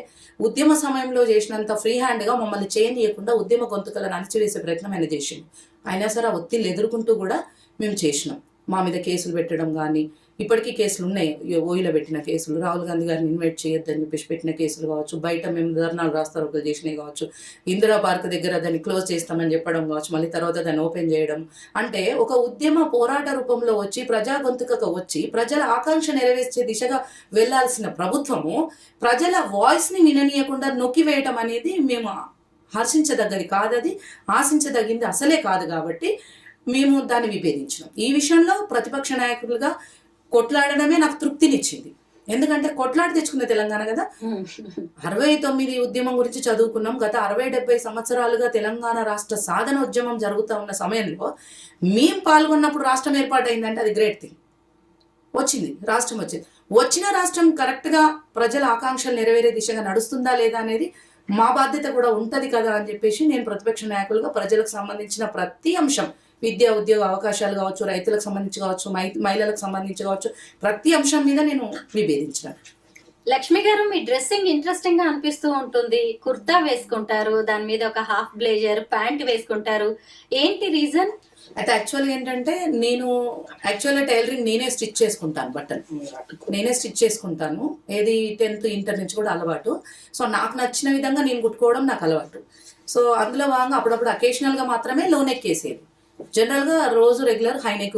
ఉద్యమ సమయంలో చేసినంత ఫ్రీ హ్యాండ్గా మమ్మల్ని చేయకుండా ఉద్యమ గొంతుకలను అణచివేసే ప్రయత్నం ఆయన చేసిండు. అయినా సరే ఆ ఒత్తిళ్ళు ఎదుర్కొంటూ కూడా మేము చేసినాం. మా మీద కేసులు పెట్టడం కానీ, ఇప్పటికీ కేసులు ఉన్నాయి, ఓయిలో పెట్టిన కేసులు, రాహుల్ గాంధీ గారిని ఇన్వైట్ చేయొద్దని చెప్పేసి పెట్టిన కేసులు కావచ్చు, బయట మేము ధర్నాలు రాస్తారు చేసినవి కావచ్చు, ఇందిరా పార్క్ దగ్గర దాన్ని క్లోజ్ చేస్తామని చెప్పడం కావచ్చు, మళ్ళీ తర్వాత దాన్ని ఓపెన్ చేయడం. అంటే ఒక ఉద్యమ పోరాట రూపంలో వచ్చి ప్రజా గొంతుకగా వచ్చి ప్రజల ఆకాంక్ష నెరవేర్చే దిశగా వెళ్లాల్సిన ప్రభుత్వము ప్రజల వాయిస్ని విననీయకుండా నొక్కివేయటం అనేది మేము హర్షించదగ్గది కాదు, అది ఆశించదగింది అసలే కాదు. కాబట్టి మేము దాన్ని విభేదించినాం. ఈ విషయంలో ప్రతిపక్ష నాయకులుగా కొట్లాడడమే నాకు తృప్తినిచ్చింది. ఎందుకంటే కొట్లాడి తెచ్చుకున్న తెలంగాణ కదా. 69 ఉద్యమం గురించి చదువుకున్నాం. గత 60-70 సంవత్సరాలుగా తెలంగాణ రాష్ట్ర సాధన ఉద్యమం జరుగుతూ ఉన్న సమయంలో మేము పాల్గొన్నప్పుడు రాష్ట్రం ఏర్పాటైందంటే అది గ్రేట్ థింగ్. రాష్ట్రం వచ్చిన రాష్ట్రం కరెక్ట్గా ప్రజల ఆకాంక్షలు నెరవేరే దిశగా నడుస్తుందా లేదా అనేది మా బాధ్యత కూడా ఉంటుంది కదా అని చెప్పేసి నేను ప్రతిపక్ష నాయకులుగా ప్రజలకు సంబంధించిన ప్రతి అంశం, విద్యా ఉద్యోగ అవకాశాలు కావచ్చు, రైతులకు సంబంధించి కావచ్చు, మహిళలకు సంబంధించి కావచ్చు, ప్రతి అంశం మీద నేను విభేదించాను. లక్ష్మి గారు, మీ డ్రెస్సింగ్ ఇంట్రెస్టింగ్ గా అనిపిస్తూ ఉంటుంది. కుర్తా వేసుకుంటారు, దాని మీద ఒక హాఫ్ బ్లేజర్ ప్యాంట్ వేసుకుంటారు, ఏంటి రీజన్? అయితే యాక్చువల్గా ఏంటంటే నేను టైలరింగ్ నేనే స్టిచ్ చేసుకుంటాను, బట్టలు నేనే స్టిచ్ చేసుకుంటాను. ఏది 10th ఇంటర్ నుంచి కూడా అలవాటు. సో నాకు నచ్చిన విధంగా నేను కుట్టుకోవడం నాకు అలవాటు. సో అందులో భాగంగా అప్పుడప్పుడు అకేషనల్గా మాత్రమే లో నెక్ వేసేది. జనరల్గా రోజు రెగ్యులర్ హై నెక్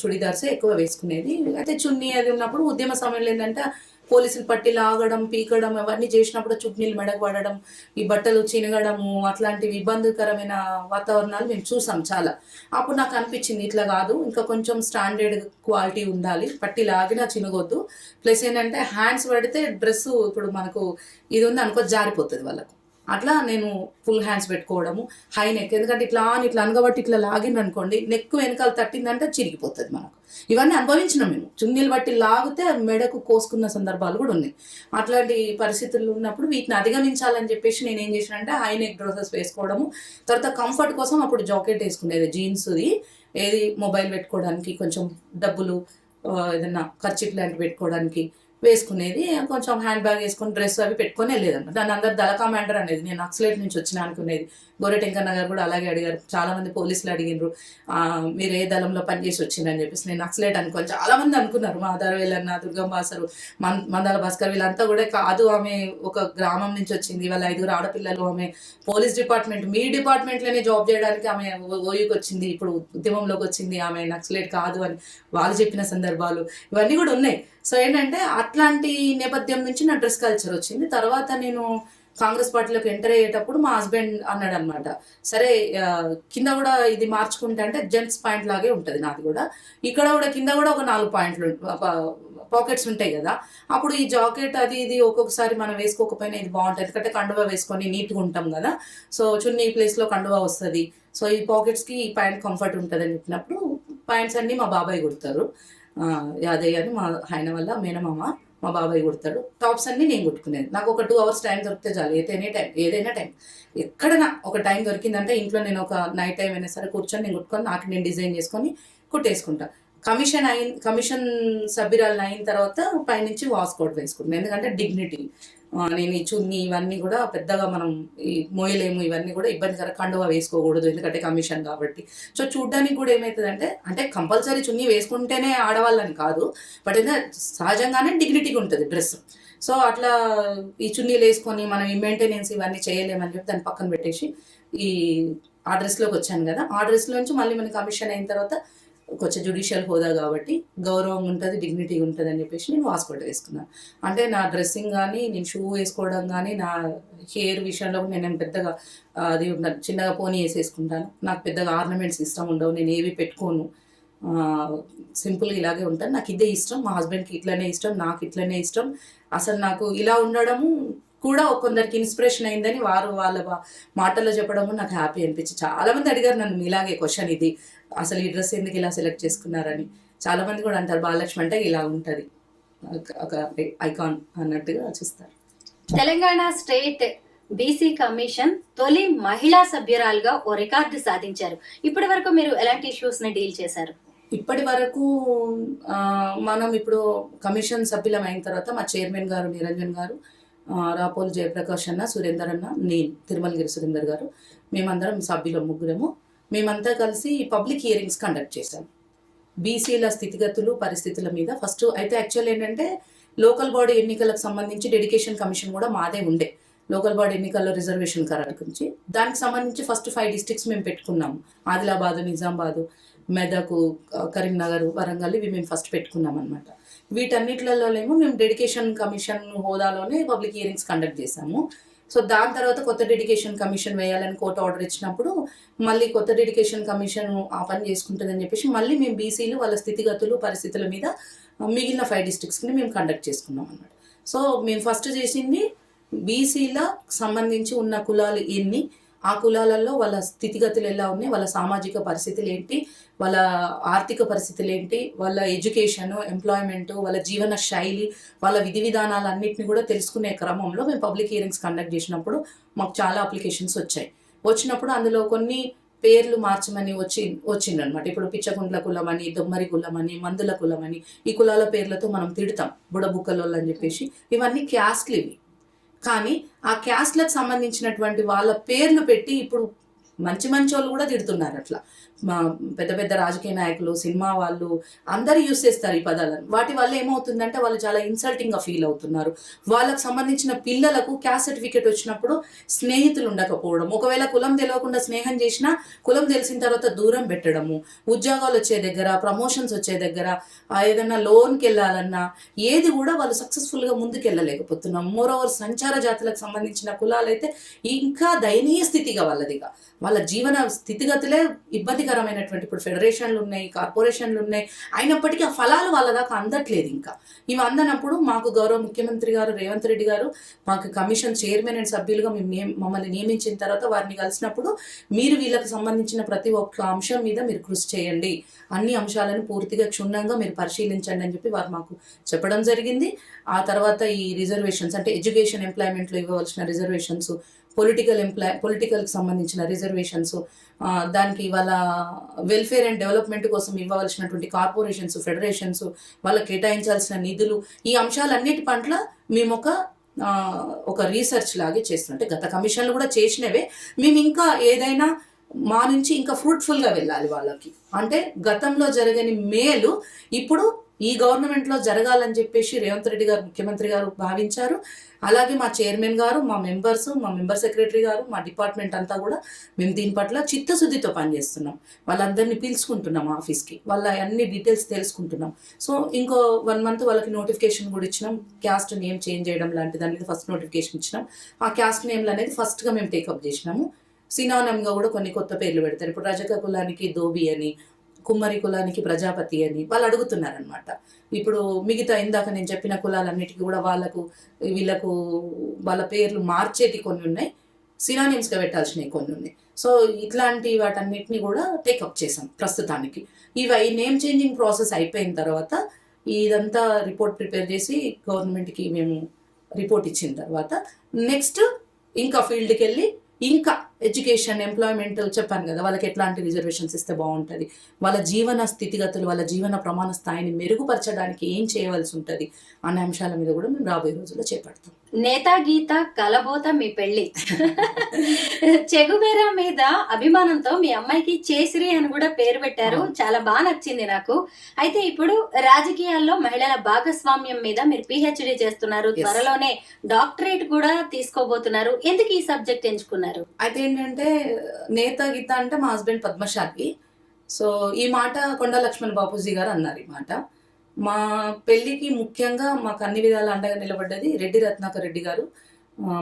చుడీదార్సే ఎక్కువ వేసుకునేది. అయితే చున్నీ అది ఉన్నప్పుడు ఉద్యమ సమయంలో ఏంటంటే పోలీసులు పట్టి లాగడం, పీకడం అవన్నీ చేసినప్పుడు చుట్నీలు మెడకు పడడం, ఈ బట్టలు చినగడము, అట్లాంటివి ఇబ్బందికరమైన వాతావరణాలు మేము చూసాం చాలా. అప్పుడు నాకు అనిపించింది ఇట్లా కాదు, ఇంకా కొంచెం స్టాండర్డ్ క్వాలిటీ ఉండాలి, పట్టి లాగినా చినగొద్దు. ప్లస్ ఏంటంటే హ్యాండ్స్ పడితే డ్రెస్సు ఇప్పుడు మనకు ఇది ఉంది అనుకో జారిపోతుంది వాళ్ళకు. అట్లా నేను ఫుల్ హ్యాండ్స్ పెట్టుకోవడము, హై నెక్, ఎందుకంటే ఇట్లా అనగబట్టి ఇట్లా లాగిండ్రు అనుకోండి, నెక్ వెనకాల తట్టిందంటే చిరిగిపోతుంది మనకు. ఇవన్నీ అనుభవించినాం మేము. చున్నీలు బట్టి లాగితే మెడకు కోసుకున్న సందర్భాలు కూడా ఉన్నాయి. అట్లాంటి పరిస్థితులు ఉన్నప్పుడు వీటిని అధిగమించాలని చెప్పేసి నేను ఏం చేసినంటే హై నెక్ డ్రెస్సెస్ వేసుకోవడము, తర్వాత కంఫర్ట్ కోసం అప్పుడు జాకెట్ వేసుకునేది జీన్స్ది, ఏది మొబైల్ పెట్టుకోవడానికి, కొంచెం డబ్బులు ఏదన్నా ఖర్చు లాంటివి పెట్టుకోవడానికి వేసుకునేది. కొంచెం హ్యాండ్ బ్యాగ్ వేసుకొని డ్రెస్ అవి పెట్టుకొని వెళ్ళేదన్నమాట. దాన్ని అందరు దళ కమాండర్ అనేది, నేను నక్సలైట్ నుంచి వచ్చిన అనుకునేది. గోరెటెంకన్న గారు కూడా అలాగే అడిగారు, చాలా మంది పోలీసులు అడిగినారు మీరు ఏ దళంలో పనిచేసి వచ్చిందని చెప్పేసి. నేను నక్సలైట్ అనుకోని చాలా మంది అనుకున్నారు. మా ఆధారవేలన్న, దుర్గంబాసరు, మందాల భాస్కర్, వీళ్ళంతా కూడా కాదు ఆమె ఒక గ్రామం నుంచి వచ్చింది, వాళ్ళ 5 ఆడపిల్లలు, ఆమె పోలీస్ డిపార్ట్మెంట్, మీ డిపార్ట్మెంట్లోనే జాబ్ చేయడానికి ఆమె ఓయూకి వచ్చింది, ఇప్పుడు ఉద్యమంలోకి వచ్చింది, ఆమె నక్సలైట్ కాదు అని వాళ్ళు చెప్పిన సందర్భాలు ఇవన్నీ కూడా ఉన్నాయి. సో ఏంటంటే అట్లాంటి నేపథ్యం నుంచి నా డ్రెస్ కల్చర్ వచ్చింది. తర్వాత నేను కాంగ్రెస్ పార్టీలోకి ఎంటర్ అయ్యేటప్పుడు మా హస్బెండ్ అన్నాడు అనమాట, సరే కింద కూడా ఇది మార్చుకుంటే, అంటే జెంట్స్ పాయింట్ లాగే ఉంటుంది నాది కూడా, ఇక్కడ కూడా కింద కూడా ఒక 4 పాయింట్లు పాకెట్స్ ఉంటాయి కదా, అప్పుడు ఈ జాకెట్ అది ఇది ఒక్కొక్కసారి మనం వేసుకోకపోయినా ఇది బాగుంటుంది, ఎందుకంటే కండువా వేసుకొని నీట్గా ఉంటాం కదా, సో చున్నీ ప్లేస్లో కండువా వస్తుంది, సో ఈ పాకెట్స్కి ఈ ప్యాంట్ కంఫర్ట్ ఉంటుంది అని చెప్పినప్పుడు ప్యాంట్స్ అన్నీ మా బాబాయ్ కుడతారు, యాదయ్య అని మా ఆయన వల్ల మేనమామ, మా బాబాయ్ కుడతాడు. టాప్స్ అన్నీ నేను కుట్టుకునేది. నాకు ఒక 2 hours టైం దొరికితే చాలు, ఏదైనా టైం ఎక్కడైనా ఒక టైం దొరికిందంటే ఇంట్లో నేను ఒక నైట్ టైం అయినా సరే కూర్చొని నేను కుట్టుకొని నాకు నేను డిజైన్ చేసుకొని కుట్టేసుకుంటా. కమిషన్ సభ్యురాలను అయిన తర్వాత పైనుంచి వాస్కోట్ వేసుకుంటాను, ఎందుకంటే డిగ్నిటీ. నేను ఈ చున్నీ ఇవన్నీ కూడా పెద్దగా మనం ఈ మోయలేము, ఇవన్నీ కూడా ఇబ్బందికర, కండువా వేసుకోకూడదు ఎందుకంటే కమిషన్ కాబట్టి. సో చూడ్డానికి కూడా ఏమవుతుందంటే, అంటే కంపల్సరీ చున్నీ వేసుకుంటేనే ఆడవాళ్ళని కాదు, బట్ అయితే సహజంగానే డిగ్నిటీగా ఉంటుంది డ్రెస్. సో అట్లా ఈ చున్నీలు వేసుకొని మనం ఈ మెయింటెనెన్స్ ఇవన్నీ చేయలేమని చెప్పి దాన్ని పక్కన పెట్టేసి ఆ డ్రెస్లోకి వచ్చాను కదా. ఆ డ్రెస్లోంచి మళ్ళీ మన కమిషన్ అయిన తర్వాత కొంచెం జ్యుడిషియల్ హోదా కాబట్టి గౌరవం ఉంటుంది, డిగ్నిటీ ఉంటుంది అని చెప్పేసి నేను వాస్కోట్ వేసుకున్నాను. అంటే నా డ్రెస్సింగ్ కానీ, నేను షూ వేసుకోవడం కానీ, నా హెయిర్ విషయంలో నేను పెద్దగా అది చిన్నగా పోనీ వేసేసుకుంటాను. నాకు పెద్దగా ఆర్నమెంట్స్ ఇష్టం ఉండవు, నేను ఏవి పెట్టుకోను, సింపుల్గా ఇలాగే ఉంటాను. నాకు ఇదే ఇష్టం, మా హస్బెండ్కి ఇట్లనే ఇష్టం, నాకు ఇట్లనే ఇష్టం. అసలు నాకు ఇలా ఉండడము కూడా కొందరికి ఇన్స్పిరేషన్ అయిందని వారు వాళ్ళ మాటల్లో చెప్పడము నాకు హ్యాపీ అనిపించి, చాలా మంది అడిగారు నన్ను మీలాగే క్వశ్చన్, ఇది అసలు ఈ డ్రెస్ ఎందుకు ఇలా సెలెక్ట్ చేసుకున్నారని. చాలా మంది కూడా అంటారు బాలలక్ష్మి అంటే ఇలా ఉంటుంది, ఒక ఐకాన్ అన్నట్టుగా చూస్తారు. తెలంగాణ స్టేట్ బీసీ కమిషన్ తొలి మహిళా సభ్యురాలుగా ఓ రికార్డు సాధించారు. ఇప్పటి వరకు మీరు ఎలాంటి ఇష్యూస్ ని డీల్ చేశారు? ఇప్పటి వరకు మనం ఇప్పుడు కమిషన్ సభ్యులం అయిన తర్వాత మా చైర్మన్ గారు నిరంజన్ గారు, రాపోలు జయప్రకాష్ అన్న, సురేందర్ అన్న, నేను తిరుమలగిరి సురేందర్ గారు, మేమందరం సభ్యులం, ముగ్గురము. మేమంతా కలిసి పబ్లిక్ హియరింగ్స్ కండక్ట్ చేశాం బీసీల స్థితిగతులు పరిస్థితుల మీద. ఫస్ట్ అయితే యాక్చువల్ ఏంటంటే లోకల్ బాడీ ఎన్నికలకు సంబంధించి డెడికేషన్ కమిషన్ కూడా మాదే ఉండే, లోకల్ బాడీ ఎన్నికల్లో రిజర్వేషన్ ఖరారు గురించి. దానికి సంబంధించి ఫస్ట్ 5 districts మేము పెట్టుకున్నాము, ఆదిలాబాదు, నిజామాబాదు, మెదకు, కరీంనగర్, వరంగల్, ఇవి మేము ఫస్ట్ పెట్టుకున్నాం అనమాట. వీటన్నిటిలోనేమో మేము డెడికేషన్ కమిషన్ హోదాలోనే పబ్లిక్ హియరింగ్స్ కండక్ట్ చేశాము. సో దాని తర్వాత కొత్త డెడికేషన్ కమిషన్ వేయాలని కోర్టు ఆర్డర్ ఇచ్చినప్పుడు మళ్ళీ కొత్త డెడికేషన్ కమిషన్ ఆ పని చేసుకుంటుందని చెప్పేసి మళ్ళీ మేము బీసీలు వాళ్ళ స్థితిగతులు పరిస్థితుల మీద మిగిలిన 5 districtsని మేము కండక్ట్ చేసుకున్నాం అన్నమాట. సో మేము ఫస్ట్ చేసింది బీసీల సంబంధించి ఉన్న కులాలు ఎన్ని, ఆ కులాలలో వాళ్ళ స్థితిగతులు ఎలా ఉన్నాయి, వాళ్ళ సామాజిక పరిస్థితులు ఏంటి, వాళ్ళ ఆర్థిక పరిస్థితులు ఏంటి, వాళ్ళ ఎడ్యుకేషన్, ఎంప్లాయ్మెంట్, వాళ్ళ జీవన శైలి, వాళ్ళ విధి విధానాలు అన్నింటినీ కూడా తెలుసుకునే క్రమంలో మేము పబ్లిక్ హియరింగ్స్ కండక్ట్ చేసినప్పుడు మాకు చాలా అప్లికేషన్స్ వచ్చినప్పుడు అందులో కొన్ని పేర్లు మార్చమని వచ్చిందనమాట. ఇప్పుడు పిచ్చకుంట్ల కులం అని, దొమ్మరి కులం అని, మందుల కులం అని, ఈ కులాల పేర్లతో మనం తిడతాం, బుడబుక్కలోళ్ళు అని చెప్పేసి. ఇవన్నీ క్యాస్ట్లు ఇవి, కానీ ఆ క్యాస్ట్లకు సంబంధించినటువంటి వాళ్ళ పేర్లు పెట్టి ఇప్పుడు మంచి వాళ్ళు కూడా తిడుతున్నారు. అట్లా పెద్ద పెద్ద రాజకీయ నాయకులు, సినిమా వాళ్ళు అందరూ యూస్ చేస్తారు ఈ పదాలను. వాటి వల్ల ఏమవుతుందంటే వాళ్ళు చాలా ఇన్సల్టింగ్గా ఫీల్ అవుతున్నారు. వాళ్ళకు సంబంధించిన పిల్లలకు క్యాస్ట్ సర్టిఫికేట్ వచ్చినప్పుడు స్నేహితులు ఉండకపోవడం, ఒకవేళ కులం తెలియకుండా స్నేహం చేసినా కులం తెలిసిన తర్వాత దూరం పెట్టడము, ఉద్యోగాలు వచ్చే దగ్గర, ప్రమోషన్స్ వచ్చే దగ్గర, ఏదైనా లోన్కి వెళ్ళాలన్నా ఏది కూడా వాళ్ళు సక్సెస్ఫుల్గా ముందుకు వెళ్ళలేకపోతున్నాం. మోరోవర్ సంచార జాతులకు సంబంధించిన కులాలైతే ఇంకా దయనీయ స్థితిగా వాళ్ళదిగా వాళ్ళ జీవన స్థితిగతులే ఇబ్బందికరమైనటువంటి, ఇప్పుడు ఫెడరేషన్లు ఉన్నాయి, కార్పొరేషన్లు ఉన్నాయి, అయినప్పటికీ ఆ ఫలాలు వాళ్ళ దాకా అందట్లేదు. ఇంకా ఇవి అందనప్పుడు మాకు గౌరవ ముఖ్యమంత్రి గారు రేవంత్ రెడ్డి గారు మాకు కమిషన్ చైర్మన్ అండ్ సభ్యులుగా మమ్మల్ని నియమించిన తర్వాత వారిని కలిసినప్పుడు, మీరు వీళ్ళకి సంబంధించిన ప్రతి ఒక్క అంశం మీద మీరు కృషి చేయండి, అన్ని అంశాలను పూర్తిగా క్షుణ్ణంగా మీరు పరిశీలించండి అని చెప్పి వారు మాకు చెప్పడం జరిగింది. ఆ తర్వాత ఈ రిజర్వేషన్స్ అంటే ఎడ్యుకేషన్ ఎంప్లాయ్మెంట్లో ఇవ్వవలసిన రిజర్వేషన్స్, పొలిటికల్కి సంబంధించిన రిజర్వేషన్స్, దానికి వాళ్ళ వెల్ఫేర్ అండ్ డెవలప్మెంట్ కోసం ఇవ్వవలసినటువంటి కార్పొరేషన్స్, ఫెడరేషన్స్, వాళ్ళకి కేటాయించాల్సిన నిధులు, ఈ అంశాలన్నిటి పట్ల మేము ఒక రీసెర్చ్ లాగే చేస్తున్నాం. అంటే గత కమిషన్లు కూడా చేసినవే, మేము ఇంకా ఏదైనా మా నుంచి ఇంకా ఫ్రూట్ఫుల్గా వెళ్ళాలి వాళ్ళకి. అంటే గతంలో జరగని మేలు ఇప్పుడు ఈ గవర్నమెంట్లో జరగాలని చెప్పేసి రేవంత్ రెడ్డి గారు ముఖ్యమంత్రి గారు భావించారు. అలాగే మా చైర్మన్ గారు, మా మెంబర్ సెక్రటరీ గారు, మా డిపార్ట్మెంట్ అంతా కూడా మేము దీని పట్ల చిత్తశుద్ధితో పనిచేస్తున్నాం. వాళ్ళందరినీ పిలుచుకుంటున్నాం ఆఫీస్కి, వాళ్ళ అన్ని డీటెయిల్స్ తెలుసుకుంటున్నాం. సో ఇంకో 1 month వాళ్ళకి నోటిఫికేషన్ కూడా ఇచ్చినాం. క్యాస్ట్ నేమ్ చేంజ్ చేయడం లాంటి దాని మీద ఫస్ట్ నోటిఫికేషన్ ఇచ్చినాం. ఆ క్యాస్ట్ నేమ్లు అనేది ఫస్ట్గా మేము టేకప్ చేసినాము. సినానమ్గా కూడా కొన్ని కొత్త పేర్లు పెడతారు. ఇప్పుడు రజక కులానికి ధోబి అని, కుమ్మరి కులానికి ప్రజాపతి అని వాళ్ళు అడుగుతున్నారనమాట. ఇప్పుడు మిగతా ఇందాక నేను చెప్పిన కులాలన్నిటికీ కూడా వీళ్ళకు వాళ్ళ పేర్లు మార్చేటి కొన్ని ఉన్నాయి, సినానిమ్స్గా పెట్టాల్సినవి కొన్ని ఉన్నాయి. సో ఇట్లాంటి వాటన్నిటిని కూడా టేకప్ చేసాం ప్రస్తుతానికి. ఈ నేమ్ చేంజింగ్ ప్రాసెస్ అయిపోయిన తర్వాత ఇదంతా రిపోర్ట్ ప్రిపేర్ చేసి గవర్నమెంట్కి మేము రిపోర్ట్ ఇచ్చిన తర్వాత నెక్స్ట్ ఇంకా ఫీల్డ్కి వెళ్ళి ఇంకా ఎడ్యుకేషన్, ఎంప్లాయ్మెంట్ చెప్పాను కదా, వాళ్ళకి ఎట్లాంటి రిజర్వేషన్స్ ఇస్తే బాగుంటుంది, వాళ్ళ జీవన స్థితిగతులు, వాళ్ళ జీవన ప్రమాణ స్థాయిని మెరుగుపరచడానికి ఏం చేయవలసి ఉంటుంది అనే అంశాల మీద కూడా మేము రాబోయే రోజుల్లో చేపడతాం. నేతా గీత కలబోత మీ పెళ్లి చెగువేరా మీద అభిమానంతో మీ అమ్మాయికి చేసిరి అని కూడా పేరు పెట్టారు. చాలా బాగా నచ్చింది నాకు. అయితే ఇప్పుడు రాజకీయాల్లో మహిళల భాగస్వామ్యం మీద మీరు PhD చేస్తున్నారు, త్వరలోనే డాక్టరేట్ కూడా తీసుకోబోతున్నారు. ఎందుకు ఈ సబ్జెక్ట్ ఎంచుకున్నారు? అయితే ఏంటంటే నేతా గీత అంటే మా హస్బెండ్ పద్మశాలి. సో ఈ మాట కొండా లక్ష్మణ్ బాపూజీ గారు అన్నారు. ఈ మాట మా పెళ్ళికి ముఖ్యంగా మాకు అన్ని విధాలు అండగా నిలబడ్డది రెడ్డి రత్నాకర్ రెడ్డి గారు,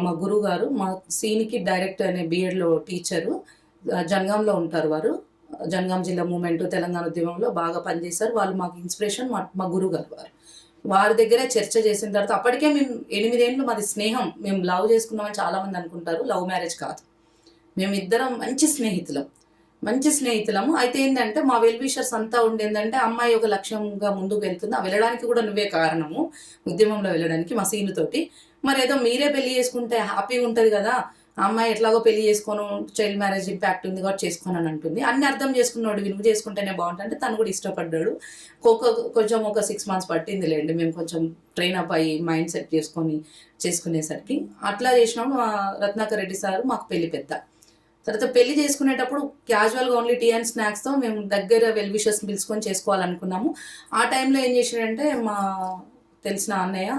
మా గురువు గారు. మా సీనికి డైరెక్టర్ అనే BEdలో టీచరు, జనగాంలో ఉంటారు వారు. జనగాం జిల్లా మూమెంట్, తెలంగాణ ఉద్యమంలో బాగా పనిచేశారు. వాళ్ళు మాకు ఇన్స్పిరేషన్. మా గురువు గారు వారి దగ్గరే చర్చ చేసిన తర్వాత అప్పటికే మేము 8 ఏళ్ళు మాది స్నేహం. మేము లవ్ చేసుకున్నామని చాలామంది అనుకుంటారు, లవ్ మ్యారేజ్ కాదు. మేమిద్దరం మంచి స్నేహితులము. అయితే ఏంటంటే మా వెల్ విషర్స్ అంతా ఉండేందంటే అమ్మాయి ఒక లక్ష్యంగా ముందుకు వెళ్తుంది, వెళ్ళడానికి కూడా నువ్వే కారణము ఉద్యమంలో వెళ్ళడానికి మా సీనుతోటి. మరి ఏదో మీరే పెళ్లి చేసుకుంటే హ్యాపీగా ఉంటుంది కదా, అమ్మాయి ఎట్లాగో పెళ్లి చేసుకోను, చైల్డ్ మ్యారేజ్ ఇంపాక్ట్ ఉంది కాబట్టి చేసుకోను అని అంటుంది. అన్ని అర్థం చేసుకున్నాడు, నువ్వు చేసుకుంటేనే బాగుంటుంది. తను కూడా ఇష్టపడ్డాడు. కొంచెం ఒక 6 months పట్టింది లేండి, మేము కొంచెం ట్రైన్ అప్ అయ్యి మైండ్ సెట్ చేసుకునేసరికి. అట్లా చేసినప్పుడు మా రత్నాకర్ రెడ్డి సార్ మాకు పెళ్లి పెద్ద. తర్వాత పెళ్లి చేసుకునేటప్పుడు క్యాజువల్గా ఓన్లీ టీ అండ్ స్నాక్స్తో మేము దగ్గర వెల్ విషర్స్ పిలుచుకొని చేసుకోవాలనుకున్నాము. ఆ టైంలో ఏం చేసిండంటే మా తెలిసిన అన్నయ్య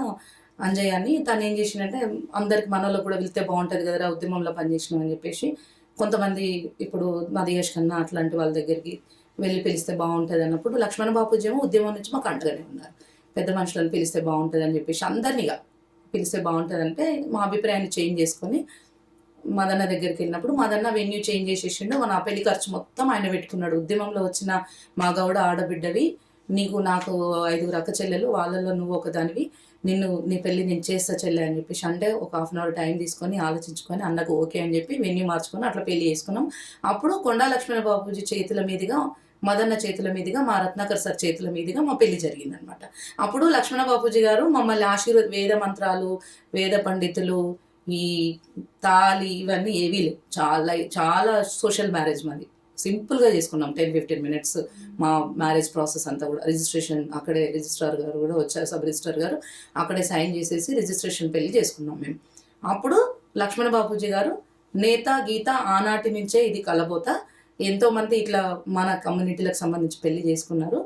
అంజయ్య అని, తను ఏం చేసిండంటే అందరికి మనలో కూడా వెళ్తే బాగుంటుంది కదరా, ఉద్యమంలో పనిచేసినాం అని చెప్పేసి కొంతమంది ఇప్పుడు మధుయేష్ కన్నా అట్లాంటి వాళ్ళ దగ్గరికి వెళ్ళి పిలిస్తే బాగుంటుంది అన్నప్పుడు లక్ష్మణ బాపూజీ ఏమో ఉద్యమం నుంచి మాకు అంటగానే ఉన్నారు. పెద్ద మనుషులను పిలిస్తే బాగుంటుంది అని చెప్పేసి అందరినీగా పిలిస్తే బాగుంటుంది అంటే మా అభిప్రాయాన్ని చేంజ్ చేసుకొని మదన్న దగ్గరికి వెళ్ళినప్పుడు మదన్న వెన్యూ చేంజ్ చేసేసిండు. మన పెళ్లి ఖర్చు మొత్తం ఆయన పెట్టుకున్నాడు. ఉద్యమంలో వచ్చిన మా గౌడ ఆడబిడ్డవి, నాకు 5 అక్క చెల్లెలు, వాళ్ళల్లో నువ్వు ఒకదానివి, నీ పెళ్లి నేను చేస్తా చెల్లె అని చెప్పేసి అంటే ఒక 1/2 hour టైం తీసుకొని ఆలోచించుకొని అన్నకు ఓకే అని చెప్పి వెన్యూ మార్చుకొని అట్లా పెళ్లి చేసుకున్నాం. అప్పుడు కొండా లక్ష్మణ బాపూజీ చేతుల మీదుగా, మదన్న చేతుల మీదుగా, మా రత్నాకర్ సార్ చేతుల మీదుగా మా పెళ్లి జరిగిందనమాట. అప్పుడు లక్ష్మణ బాపూజీ గారు మమ్మల్ని వేద మంత్రాలు, వేద పండితులు, ఈ తాళి ఇవన్నీ ఏవీ లేవు. చాలా సోషల్ మ్యారేజ్ మాది. సింపుల్గా చేసుకున్నాం. 10-15 minutes మా మ్యారేజ్ ప్రాసెస్ అంతా కూడా. రిజిస్ట్రేషన్ అక్కడే రిజిస్ట్రార్ గారు కూడా వచ్చారు, సబ్ రిజిస్ట్రార్ గారు, అక్కడే సైన్ చేసేసి రిజిస్ట్రేషన్ పెళ్లి చేసుకున్నాం మేము. అప్పుడు లక్ష్మణ బాపూజీ గారు నేత గీత ఆనాటి నుంచే ఇది కలబోత, ఎంతోమంది ఇట్లా మన కమ్యూనిటీలకు సంబంధించి పెళ్లి చేసుకున్నారు.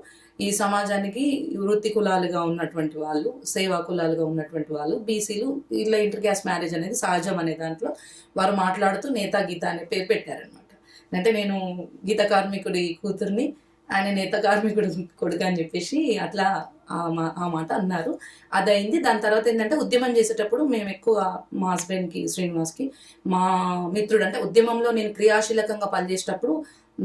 ఈ సమాజానికి వృత్తి కులాలుగా ఉన్నటువంటి వాళ్ళు, సేవా కులాలుగా ఉన్నటువంటి వాళ్ళు, బీసీలు, ఇలా ఇంటర్ క్యాస్ట్ మ్యారేజ్ అనేది సహజం అనే దాంట్లో వారు మాట్లాడుతూ నేతా గీత అనే పేరు పెట్టారనమాట. అంటే నేను గీత కార్మికుడి కూతుర్ని, ఆయన నేత కార్మికుడు కొడుకు అని చెప్పేసి అట్లా ఆ మాట అన్నారు. అదైంది. దాని తర్వాత ఏంటంటే ఉద్యమం చేసేటప్పుడు మేము ఎక్కువ మా హస్బెండ్కి శ్రీనివాస్కి మా మిత్రుడు అంటే ఉద్యమంలో నేను క్రియాశీలకంగా పనిచేసేటప్పుడు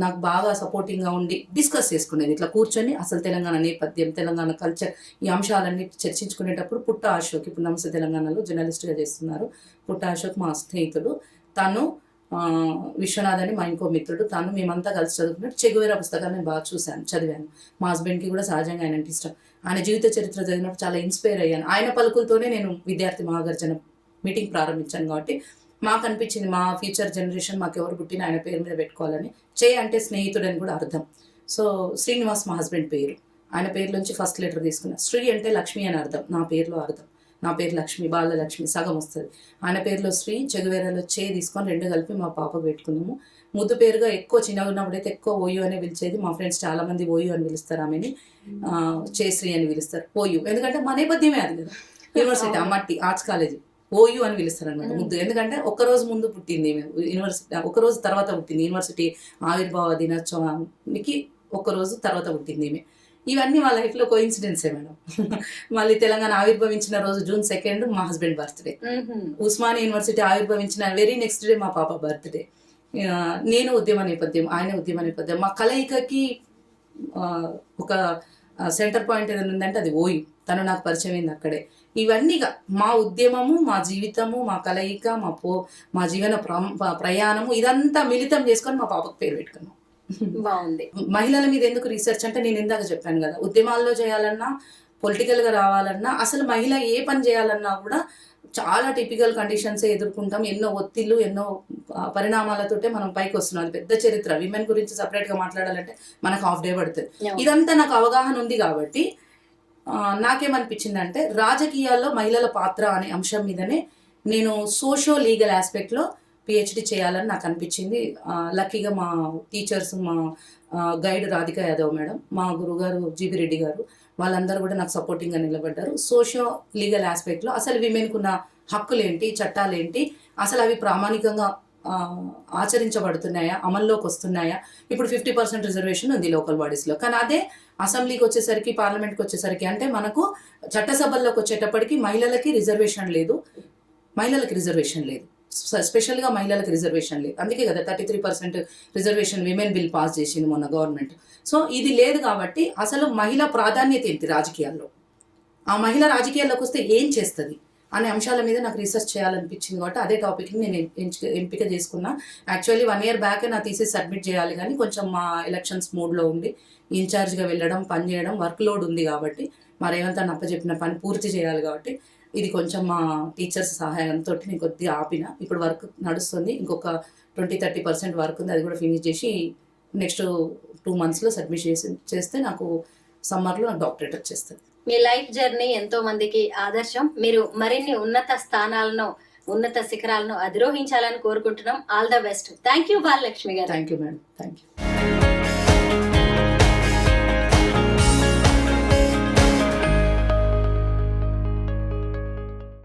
నాకు బాగా సపోర్టింగ్గా ఉండి డిస్కస్ చేసుకునేది ఇట్లా కూర్చొని అసలు తెలంగాణ నేపథ్యం, తెలంగాణ కల్చర్, ఈ అంశాలన్నీ చర్చించుకునేటప్పుడు పుట్ట అశోక్ ఇప్పుడు నమస్తే తెలంగాణలో జర్నలిస్ట్గా చేస్తున్నారు. పుట్ట అశోక్ మా స్నేహితుడు. తను విశ్వనాథ్ అని మా ఇంకో మిత్రుడు. తను మేమంతా కలిసి చదువుకున్నట్టు చెగువేరా పుస్తకాన్ని నేను బాగా చదివాను. మా హస్బెండ్కి కూడా సహజంగా ఆయన అంటే ఇష్టం. ఆయన జీవిత చరిత్ర చదివినప్పుడు చాలా ఇన్స్పైర్ అయ్యాను. ఆయన పలుకులతోనే నేను విద్యార్థి మహాగర్జన మీటింగ్ ప్రారంభించాను. కాబట్టి మాకు అనిపించింది మా ఫ్యూచర్ జనరేషన్ మాకు ఎవరు పుట్టిన ఆయన పేరు మీద పెట్టుకోవాలని. అంటే స్నేహితుడు అని కూడా అర్థం. సో శ్రీనివాస్ మా హస్బెండ్ పేరు. ఆయన పేరులోంచి ఫస్ట్ లెటర్ తీసుకున్నా. శ్రీ అంటే లక్ష్మి అని అర్థం, నా పేరులో అర్థం. నా పేరు లక్ష్మి, బాలలక్ష్మి సగం వస్తుంది. ఆయన పేరులో శ్రీ, చెగువేరాలో తీసుకొని 2 కలిపి మా పాపకు పెట్టుకున్నాము. ముద్దు పేరుగా ఎక్కువ చిన్నగా ఉన్నప్పుడైతే ఎక్కువ ఓయు అనే పిలిచేది. మా ఫ్రెండ్స్ చాలా మంది ఓయు అని పిలుస్తారు, ఆమెని శ్రీ అని పిలుస్తారు. ఓయు ఎందుకంటే మా నేపథ్యమే అది కదా, యూనివర్సిటీ అమ్మటి ఆర్ట్స్ కాలేజీ ఓయు అని పిలుస్తారు అనమాట ముద్దు. ఎందుకంటే ఒక్కరోజు ముందు పుట్టింది యూనివర్సిటీ, ఒకరోజు తర్వాత పుట్టింది. యూనివర్సిటీ ఆవిర్భావ దినోత్సవానికి ఒక్కరోజు తర్వాత పుట్టింది ఈమె. ఇవన్నీ మా లైఫ్లో కోఇన్సిడెన్సే మేడం. మళ్ళీ తెలంగాణ ఆవిర్భవించిన రోజు June 2 మా హస్బెండ్ బర్త్డే. ఉస్మానియా యూనివర్సిటీ ఆవిర్భవించిన వెరీ నెక్స్ట్ డే మా పాప బర్త్డే. నేను ఉద్యమ నేపథ్యం, ఆయన ఉద్యమ నేపథ్యం. మా కలయికకి ఒక సెంటర్ పాయింట్ ఏదైనా ఉందంటే అది ఓయు. తను నాకు పరిచయం అయింది అక్కడే. ఇవన్నీగా మా ఉద్యమము, మా జీవితము, మా కలయిక, మా జీవన ప్రయాణము ఇదంతా మిళితం చేసుకొని మా పాపకు పేరు పెట్టుకున్నాం. బాగుంది. మహిళల మీద ఎందుకు రీసెర్చ్ అంటే నేను ఇందాక చెప్పాను కదా, ఉద్యమాల్లో చేయాలన్నా, పొలిటికల్గా రావాలన్నా, అసలు మహిళ ఏ పని చేయాలన్నా కూడా చాలా టిపికల్ కండిషన్స్ ఎదుర్కొంటాం. ఎన్నో ఒత్తిళ్ళు, ఎన్నో పరిణామాలతోటే మనం పైకి వస్తున్నాం. అది పెద్ద చరిత్ర. విమెన్ గురించి సపరేట్గా మాట్లాడాలంటే మనకు హాఫ్ డే పడుతుంది. ఇదంతా నాకు అవగాహన ఉంది కాబట్టి నాకేమనిపించిందంటే రాజకీయాల్లో మహిళల పాత్ర అనే అంశం మీదనే నేను సోషో లీగల్ ఆస్పెక్ట్లో పిహెచ్డి చేయాలని నాకు అనిపించింది. లక్కీగా మా టీచర్స్, మా గైడ్ రాధికా యాదవ్ మేడం, మా గురుగారు జీబీ రెడ్డి గారు, వాళ్ళందరూ కూడా నాకు సపోర్టింగ్గా నిలబడ్డారు. సోషియో లీగల్ ఆస్పెక్ట్లో అసలు విమెన్కు ఉన్న హక్కులేంటి, చట్టాలేంటి, అసలు అవి ప్రామాణికంగా ఆచరించబడుతున్నాయా, అమల్లోకి వస్తున్నాయా. ఇప్పుడు 50% రిజర్వేషన్ ఉంది లోకల్ బాడీస్లో, కానీ అదే అసెంబ్లీకి వచ్చేసరికి, పార్లమెంట్కి వచ్చేసరికి అంటే మనకు చట్టసభల్లోకి వచ్చేటప్పటికి మహిళలకి రిజర్వేషన్ లేదు. స్పెషల్గా మహిళలకు రిజర్వేషన్ లేదు. అందుకే కదా 33% రిజర్వేషన్ విమెన్ బిల్ పాస్ చేసింది మొన్న గవర్నమెంట్. సో ఇది లేదు కాబట్టి అసలు మహిళ ప్రాధాన్యత ఏంటి రాజకీయాల్లో, ఆ మహిళ రాజకీయాల్లోకి వస్తే ఏం చేస్తుంది అనే అంశాల మీద నాకు రీసెర్చ్ చేయాలనిపించింది. కాబట్టి అదే టాపిక్ని నేను ఎంపిక చేసుకున్నా. యాక్చువల్లీ 1 year బ్యాకే నా థీసిస్ సబ్మిట్ చేయాలి, కానీ కొంచెం మా ఎలక్షన్స్ మూడ్లో ఉండి ఇన్ఛార్జ్గా వెళ్ళడం, పని చేయడం, వర్క్ లోడ్ ఉంది కాబట్టి మా రేవంత్ అన్న అప్పచెప్పిన పని పూర్తి చేయాలి. కాబట్టి ఇది కొంచెం మా టీచర్స్ సహాయంతో నేను కొద్దిగా ఆపిన. ఇప్పుడు వర్క్ నడుస్తుంది. ఇంకొక 20-30% వర్క్ ఉంది. అది కూడా ఫినిష్ చేసి నెక్స్ట్ 2 monthsలో సబ్మిట్ చేస్తే నాకు సమ్మర్లో నాకు డాక్టరేట్ వచ్చేస్తుంది. మీ లైఫ్ జర్నీ ఎంతో మందికి ఆదర్శం. మీరు మరిన్ని ఉన్నత స్థానాలను, ఉన్నత శిఖరాలను అధిరోహించాలని కోరుకుంటున్నాం. All the best. Thank you Balalakshmi garu. Thank you madam. Thank you.